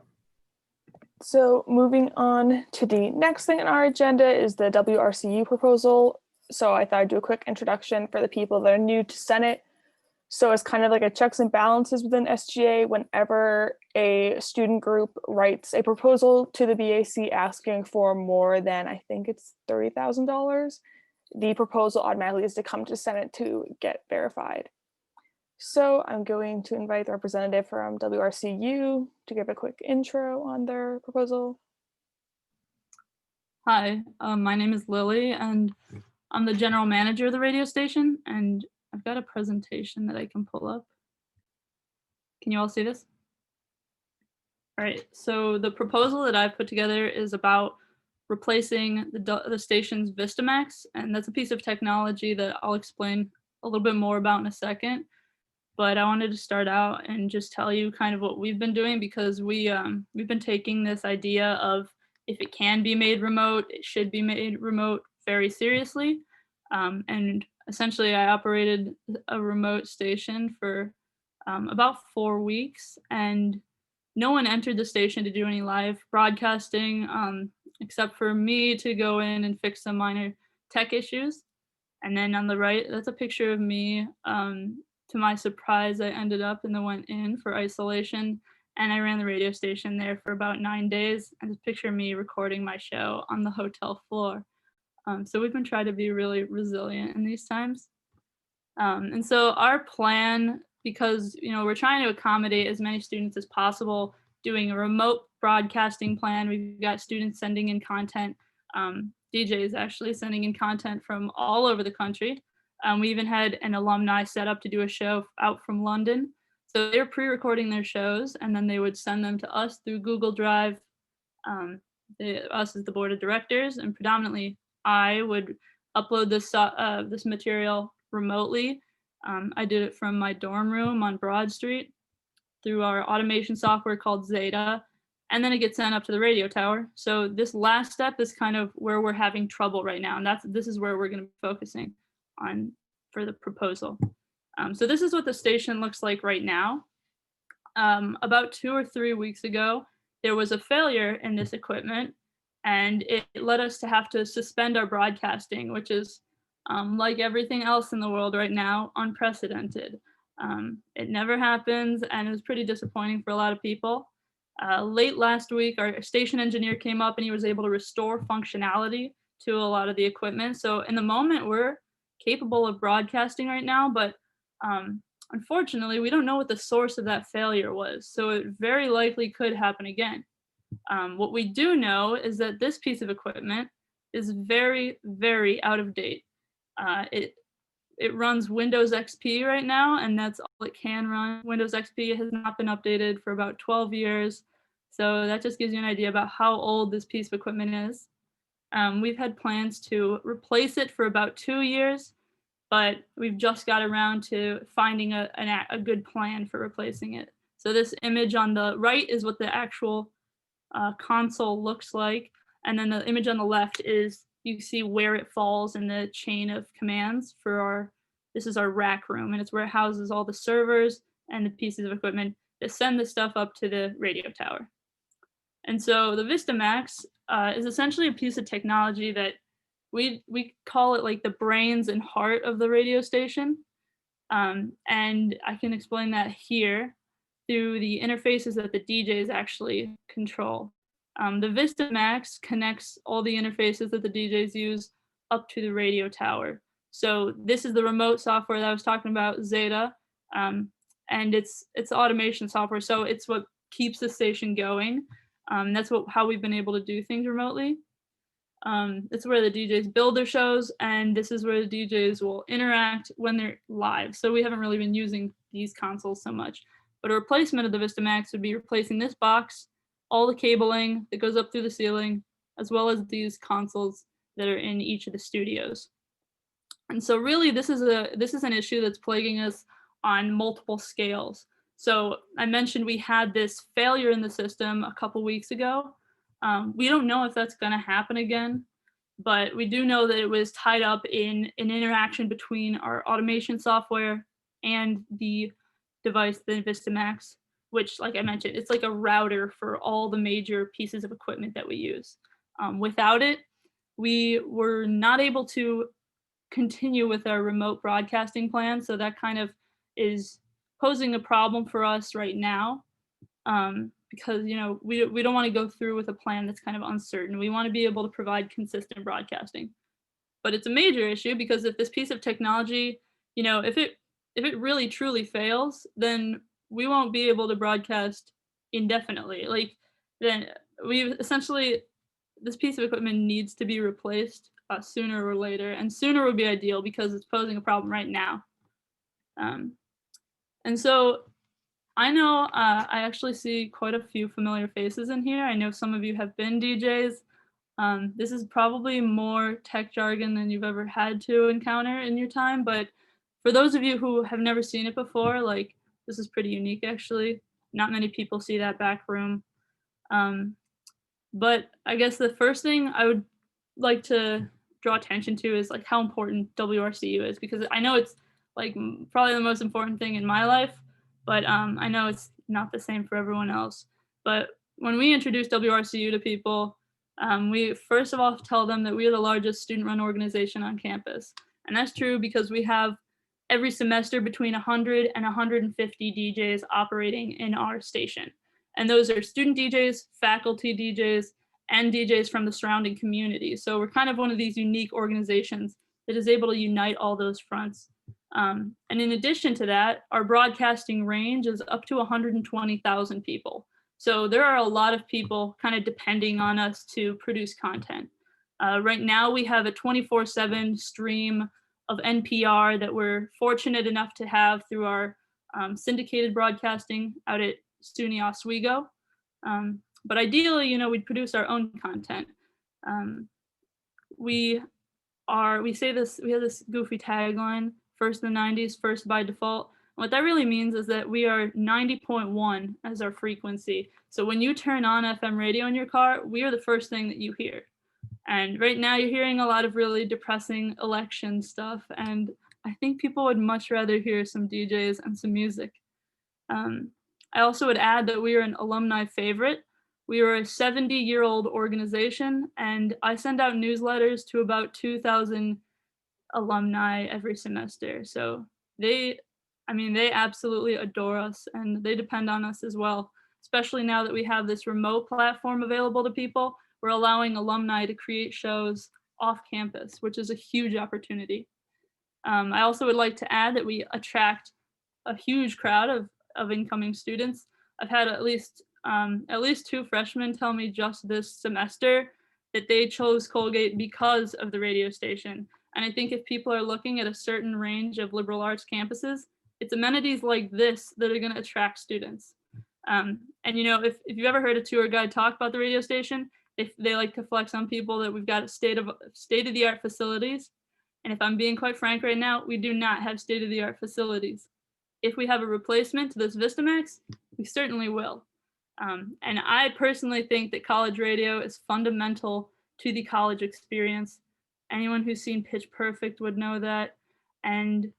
So moving on to the next thing on our agenda is the WRCU proposal. So I thought I'd do a quick introduction for the people that are new to Senate. So it's kind of like a checks and balances within SGA. Whenever a student group writes a proposal to the BAC asking for more than, I think it's $30,000, the proposal automatically is to come to Senate to get verified. So I'm going to invite the representative from WRCU to give a quick intro on their proposal. Hi, my name is Lily, and I'm the general manager of the radio station, and I've got a presentation that I can pull up. Can you all see this? All right, so the proposal that I've put together is about replacing the station's Vistamax, and that's a piece of technology that I'll explain a little bit more about in a second. But I wanted to start out and just tell you kind of what we've been doing, because we've been taking this idea of if it can be made remote, it should be made remote very seriously. And essentially, I operated a remote station for about 4 weeks, and no one entered the station to do any live broadcasting except for me to go in and fix some minor tech issues. And then on the right, that's a picture of me. To my surprise, I ended up and then went in for isolation, and I ran the radio station there for about 9 days. And just picture me recording my show on the hotel floor. So we've been trying to be really resilient in these times. And so our plan, because we're trying to accommodate as many students as possible, doing a remote broadcasting plan. We've got students sending in content, DJs actually sending in content from all over the country. We even had an alumni set up to do a show out from London. So they're pre-recording their shows, and then they would send them to us through Google Drive. Us as the board of directors, and predominantly I would upload this material remotely. I did it from my dorm room on Broad Street through our automation software called Zeta, and then it gets sent up to the radio tower. So this last step is kind of where we're having trouble right now, and this is where we're going to be focusing on for the proposal. So this is what the station looks like right now. About 2 or 3 weeks ago, there was a failure in this equipment, and it led us to have to suspend our broadcasting, which is, like everything else in the world right now, unprecedented. It never happens, and it was pretty disappointing for a lot of people. Late last week, our station engineer came up and he was able to restore functionality to a lot of the equipment. So in the moment, we're capable of broadcasting right now, but unfortunately, we don't know what the source of that failure was. So it very likely could happen again. What we do know is that this piece of equipment is very, very out of date. It runs Windows XP right now, and that's all it can run. Windows XP has not been updated for about 12 years. So that just gives you an idea about how old this piece of equipment is. We've had plans to replace it for about 2 years, but we've just got around to finding a good plan for replacing it. So this image on the right is what the actual console looks like. And then the image on the left is, you see where it falls in the chain of commands for this is our rack room, and it's where it houses all the servers and the pieces of equipment that send the stuff up to the radio tower. And so the VistaMax is essentially a piece of technology that we call it like the brains and heart of the radio station. And I can explain that here through the interfaces that the DJs actually control. The VistaMax connects all the interfaces that the DJs use up to the radio tower. So this is the remote software that I was talking about, Zeta, and it's automation software. So it's what keeps the station going. That's how we've been able to do things remotely. It's where the DJs build their shows, and this is where the DJs will interact when they're live. So we haven't really been using these consoles so much. But a replacement of the VistaMax would be replacing this box, all the cabling that goes up through the ceiling, as well as these consoles that are in each of the studios. And so really this is an issue that's plaguing us on multiple scales. So I mentioned we had this failure in the system a couple weeks ago. We don't know if that's going to happen again, but we do know that it was tied up in an interaction between our automation software and the device, the VistaMax, which, like I mentioned, it's like a router for all the major pieces of equipment that we use. Without it, we were not able to continue with our remote broadcasting plan. So that kind of is posing a problem for us right now, because we don't want to go through with a plan that's kind of uncertain. We want to be able to provide consistent broadcasting. But it's a major issue because if this piece of technology, if it really truly fails, then we won't be able to broadcast indefinitely. Like, then this piece of equipment needs to be replaced sooner or later, and sooner would be ideal because it's posing a problem right now. And so I know I actually see quite a few familiar faces in here. I know some of you have been DJs. This is probably more tech jargon than you've ever had to encounter in your time, but for those of you who have never seen it before, like, this is pretty unique actually. Not many people see that back room. But I guess the first thing I would like to draw attention to is like how important WRCU is, because I know it's like probably the most important thing in my life, but I know it's not the same for everyone else. But when we introduce WRCU to people, we first of all tell them that we are the largest student-run organization on campus. And that's true because we have every semester between 100 and 150 DJs operating in our station. And those are student DJs, faculty DJs, and DJs from the surrounding community. So we're kind of one of these unique organizations that is able to unite all those fronts. And in addition to that, our broadcasting range is up to 120,000 people. So there are a lot of people kind of depending on us to produce content. Right now we have a 24/7 stream of NPR that we're fortunate enough to have through our syndicated broadcasting out at SUNY Oswego. But ideally, we'd produce our own content. We say this, we have this goofy tagline, first in the 90s, first by default. And what that really means is that we are 90.1 as our frequency. So when you turn on FM radio in your car, we are the first thing that you hear. And right now you're hearing a lot of really depressing election stuff. And I think people would much rather hear some DJs and some music. I also would add that we are an alumni favorite. We are a 70-year-old organization, and I send out newsletters to about 2,000 alumni every semester. So they absolutely adore us, and they depend on us as well, especially now that we have this remote platform available to people. We're allowing alumni to create shows off campus, which is a huge opportunity. I also would like to add that we attract a huge crowd of incoming students. I've had at least 2 freshmen tell me just this semester that they chose Colgate because of the radio station. And I think if people are looking at a certain range of liberal arts campuses, it's amenities like this that are going to attract students. And if you've ever heard a tour guide talk about the radio station, they like to flex on people that we've got state-of-the-art facilities. And if I'm being quite frank right now, we do not have state-of-the-art facilities. If we have a replacement to this Vistamax, we certainly will. And I personally think that college radio is fundamental to the college experience. Anyone who's seen Pitch Perfect would know that. And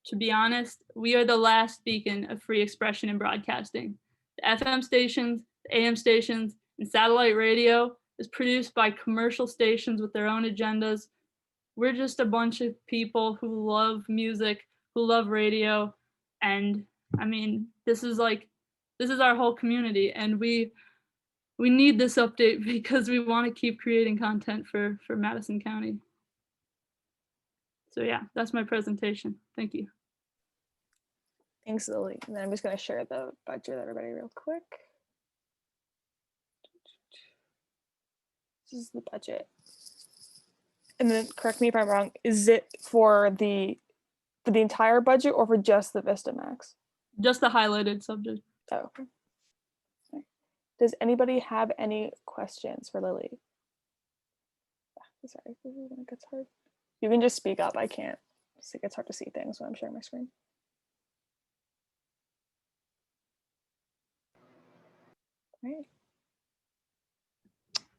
to be honest, we are the last beacon of free expression in broadcasting. The FM stations, the AM stations, and satellite radio is produced by commercial stations with their own agendas. We're just a bunch of people who love music, who love radio. And this is our whole community, and we need this update because we want to keep creating content for Madison County. So yeah, that's my presentation. Thank you. Thanks, Lily. And then I'm just going to share the budget with everybody real quick. This is the budget. And then correct me if I'm wrong, is it for the entire budget or for just the Vistamax? Just the highlighted subject. Oh, okay. Does anybody have any questions for Lily? Sorry, this is when it gets hard. You can just speak up. I can't. It gets hard to see things when I'm sharing my screen. All right.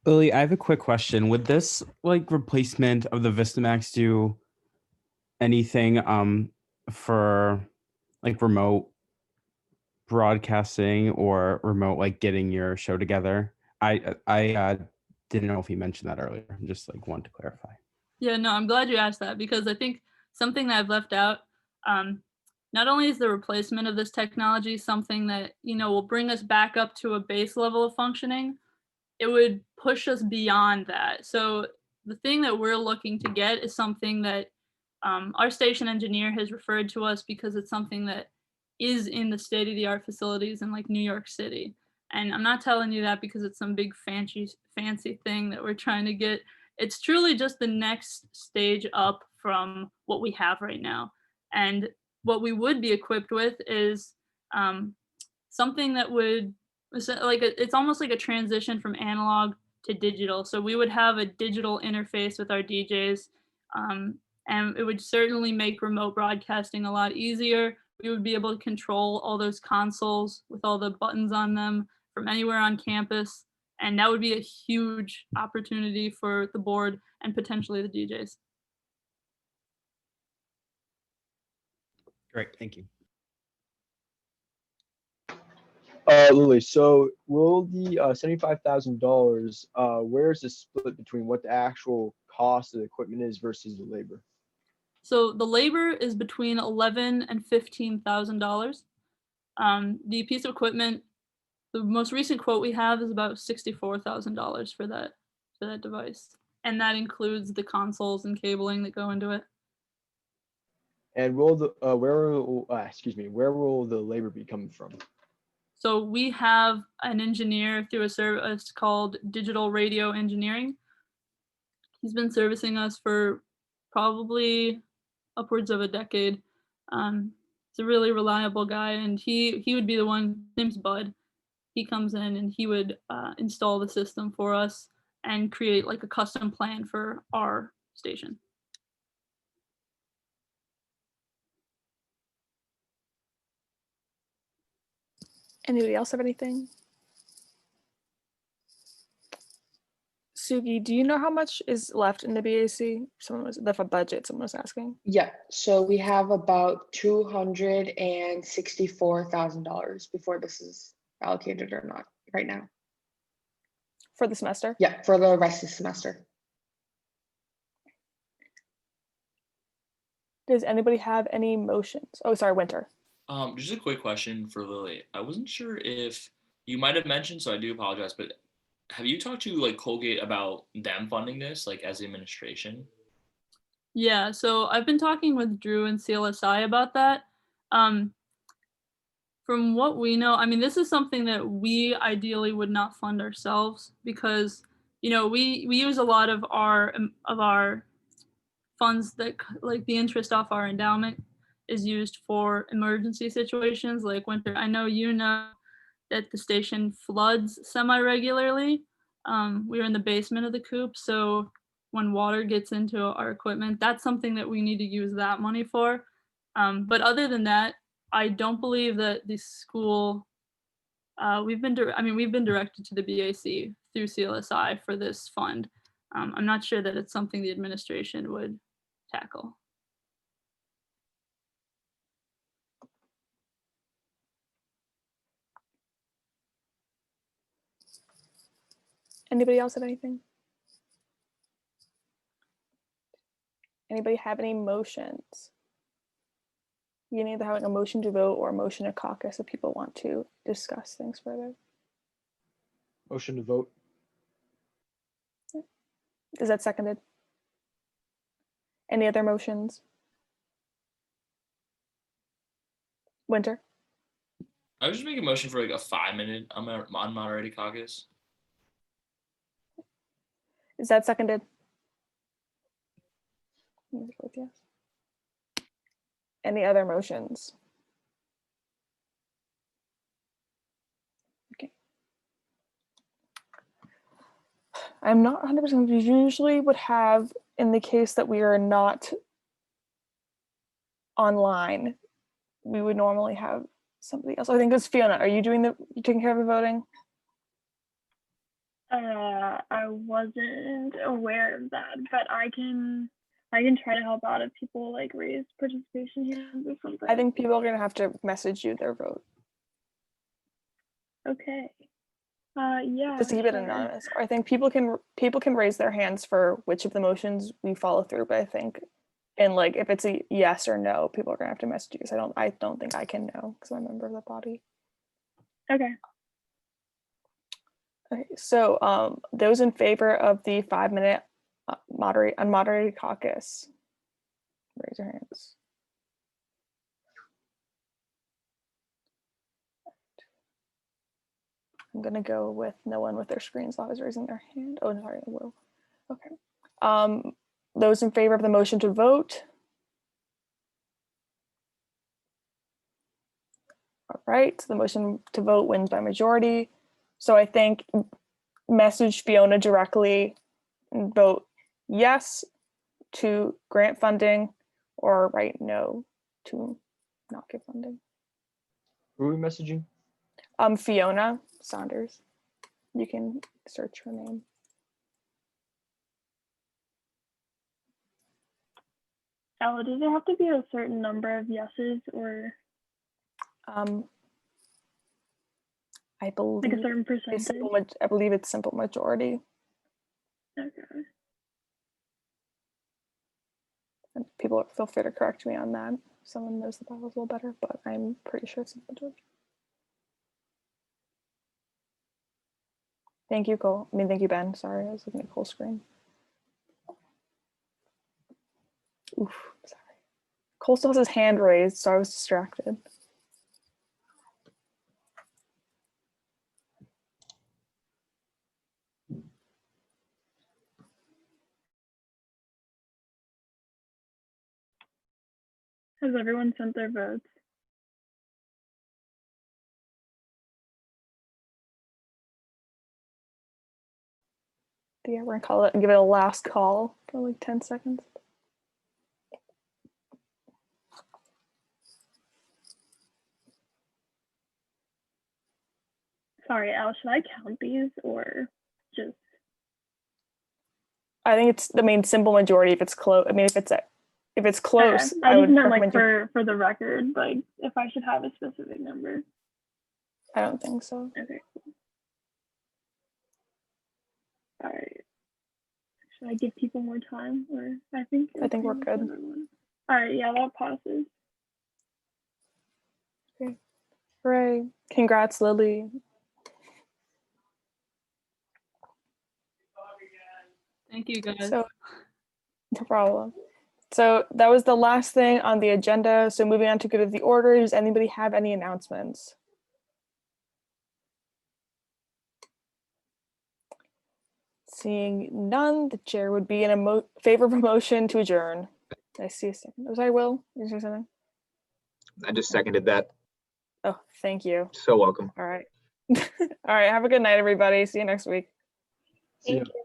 Lily, I have a quick question. Would this replacement of the Vistamax do anything for remote broadcasting or remote getting your show together? I didn't know if you mentioned that earlier. I just wanted to clarify. Yeah, no, I'm glad you asked that because I think something that I've left out, not only is the replacement of this technology something that, will bring us back up to a base level of functioning, it would push us beyond that. So the thing that we're looking to get is something that our station engineer has referred to us because it's something that is in the state-of-the-art facilities in New York City. And I'm not telling you that because it's some big fancy thing that we're trying to get. It's truly just the next stage up from what we have right now. And what we would be equipped with is something that would, it's almost like a transition from analog to digital. So we would have a digital interface with our DJs, and it would certainly make remote broadcasting a lot easier. We would be able to control all those consoles with all the buttons on them from anywhere on campus. And that would be a huge opportunity for the board and potentially the DJs. Great, thank you. Lily, so will the $75,000, where is the split between what the actual cost of the equipment is versus the labor? So the labor is between $11,000 and $15,000. The piece of equipment, the most recent quote we have is about $64,000 for that device, and that includes the consoles and cabling that go into it. And will the where will the labor be coming from? So we have an engineer through a service called Digital Radio Engineering. He's been servicing us for probably upwards of a decade. He's a really reliable guy, and he would be the one. His name's Bud. He comes in and he would install the system for us and create like a custom plan for our station. Anybody else have anything? Sugi, do you know how much is left in the BAC? Someone was the budget. Someone was asking. Yeah, so we have about $264,000 before this is allocated or not right now. For the semester? Yeah, for the rest of the semester. Does anybody have any motions? Oh, sorry, Winter. Just a quick question for Lily. I wasn't sure if you might have mentioned, so I do apologize, but have you talked to like Colgate about them funding this, like as administration? Yeah, so I've been talking with Drew and CLSI about that. From what we know, I mean, this is something that we ideally would not fund ourselves because, you know, we use a lot of our funds that like the interest off our endowment is used for emergency situations like winter. I know you know that the station floods semi-regularly. We are in the basement of the coop, so when water gets into our equipment, that's something that we need to use that money for. But other than that, I don't believe that the school. We've been directed to the BAC through CLSI for this fund. I'm not sure that it's something the administration would tackle. Anybody else have anything? Anybody have any motions? You can either have like a motion to vote or a motion to caucus if people want to discuss things further. Motion to vote. Is that seconded? Any other motions? Winter? I was just making a motion for like a 5-minute unmoderated caucus. Is that seconded? Yes. Any other motions? Okay. I'm not 100%. We usually would have, in the case that we are not online, we would normally have somebody else. I think it's Fiona. Are you taking care of the voting? I wasn't aware of that, but I can try to help out if people like raise participation hands or something. I think people are gonna have to message you their vote. Okay. Yeah. Just to keep it sure. anonymous. Or I think people can raise their hands for which of the motions we follow through, but I think and like if it's a yes or no, people are gonna have to message you because I don't think I can know because I'm a member of the body. Okay. Okay, so those in favor of the 5-minute unmoderated caucus, raise your hands. I'm gonna go with no one with their screens off is raising their hand. Oh, sorry, I will. Okay. Those in favor of the motion to vote. All right, so the motion to vote wins by majority. So I think message Fiona directly and vote yes to grant funding or write no to not give funding. Who are we messaging? Fiona Saunders. You can search her name. Ella, does it have to be a certain number of yeses or I believe like a certain percentage? I believe it's simple majority. Okay. And people feel free to correct me on that. Someone knows the bylaws a little better, but I'm pretty sure it's simple majority. Thank you, Cole. I mean, thank you, Ben. Sorry, I was looking at Cole's screen. Oof, sorry. Cole still has his hand raised, so I was distracted. Has everyone sent their votes? Yeah, we're gonna call it, give it a last call for like 10 seconds. Sorry, Al, should I count these or just? I think it's the main simple majority if it's close. I mean, if it's close, I I just would meant like recommend for the record, like if I should have a specific number. I don't think so. Okay. Cool. All right. Should I give people more time, or I think we're okay, good. everyone. All right. Yeah, that passes. Okay. Hooray. Congrats, Lily. Thank you, guys. So, no problem. So that was the last thing on the agenda. So moving on to good of the order, does anybody have any announcements? Seeing none, the chair would be in favor of a motion to adjourn. I see a second. Oh, sorry, Will, you say something? I just seconded that. Oh, thank you. So welcome. All right. All right, have a good night, everybody. See you next week. See ya. Thank you.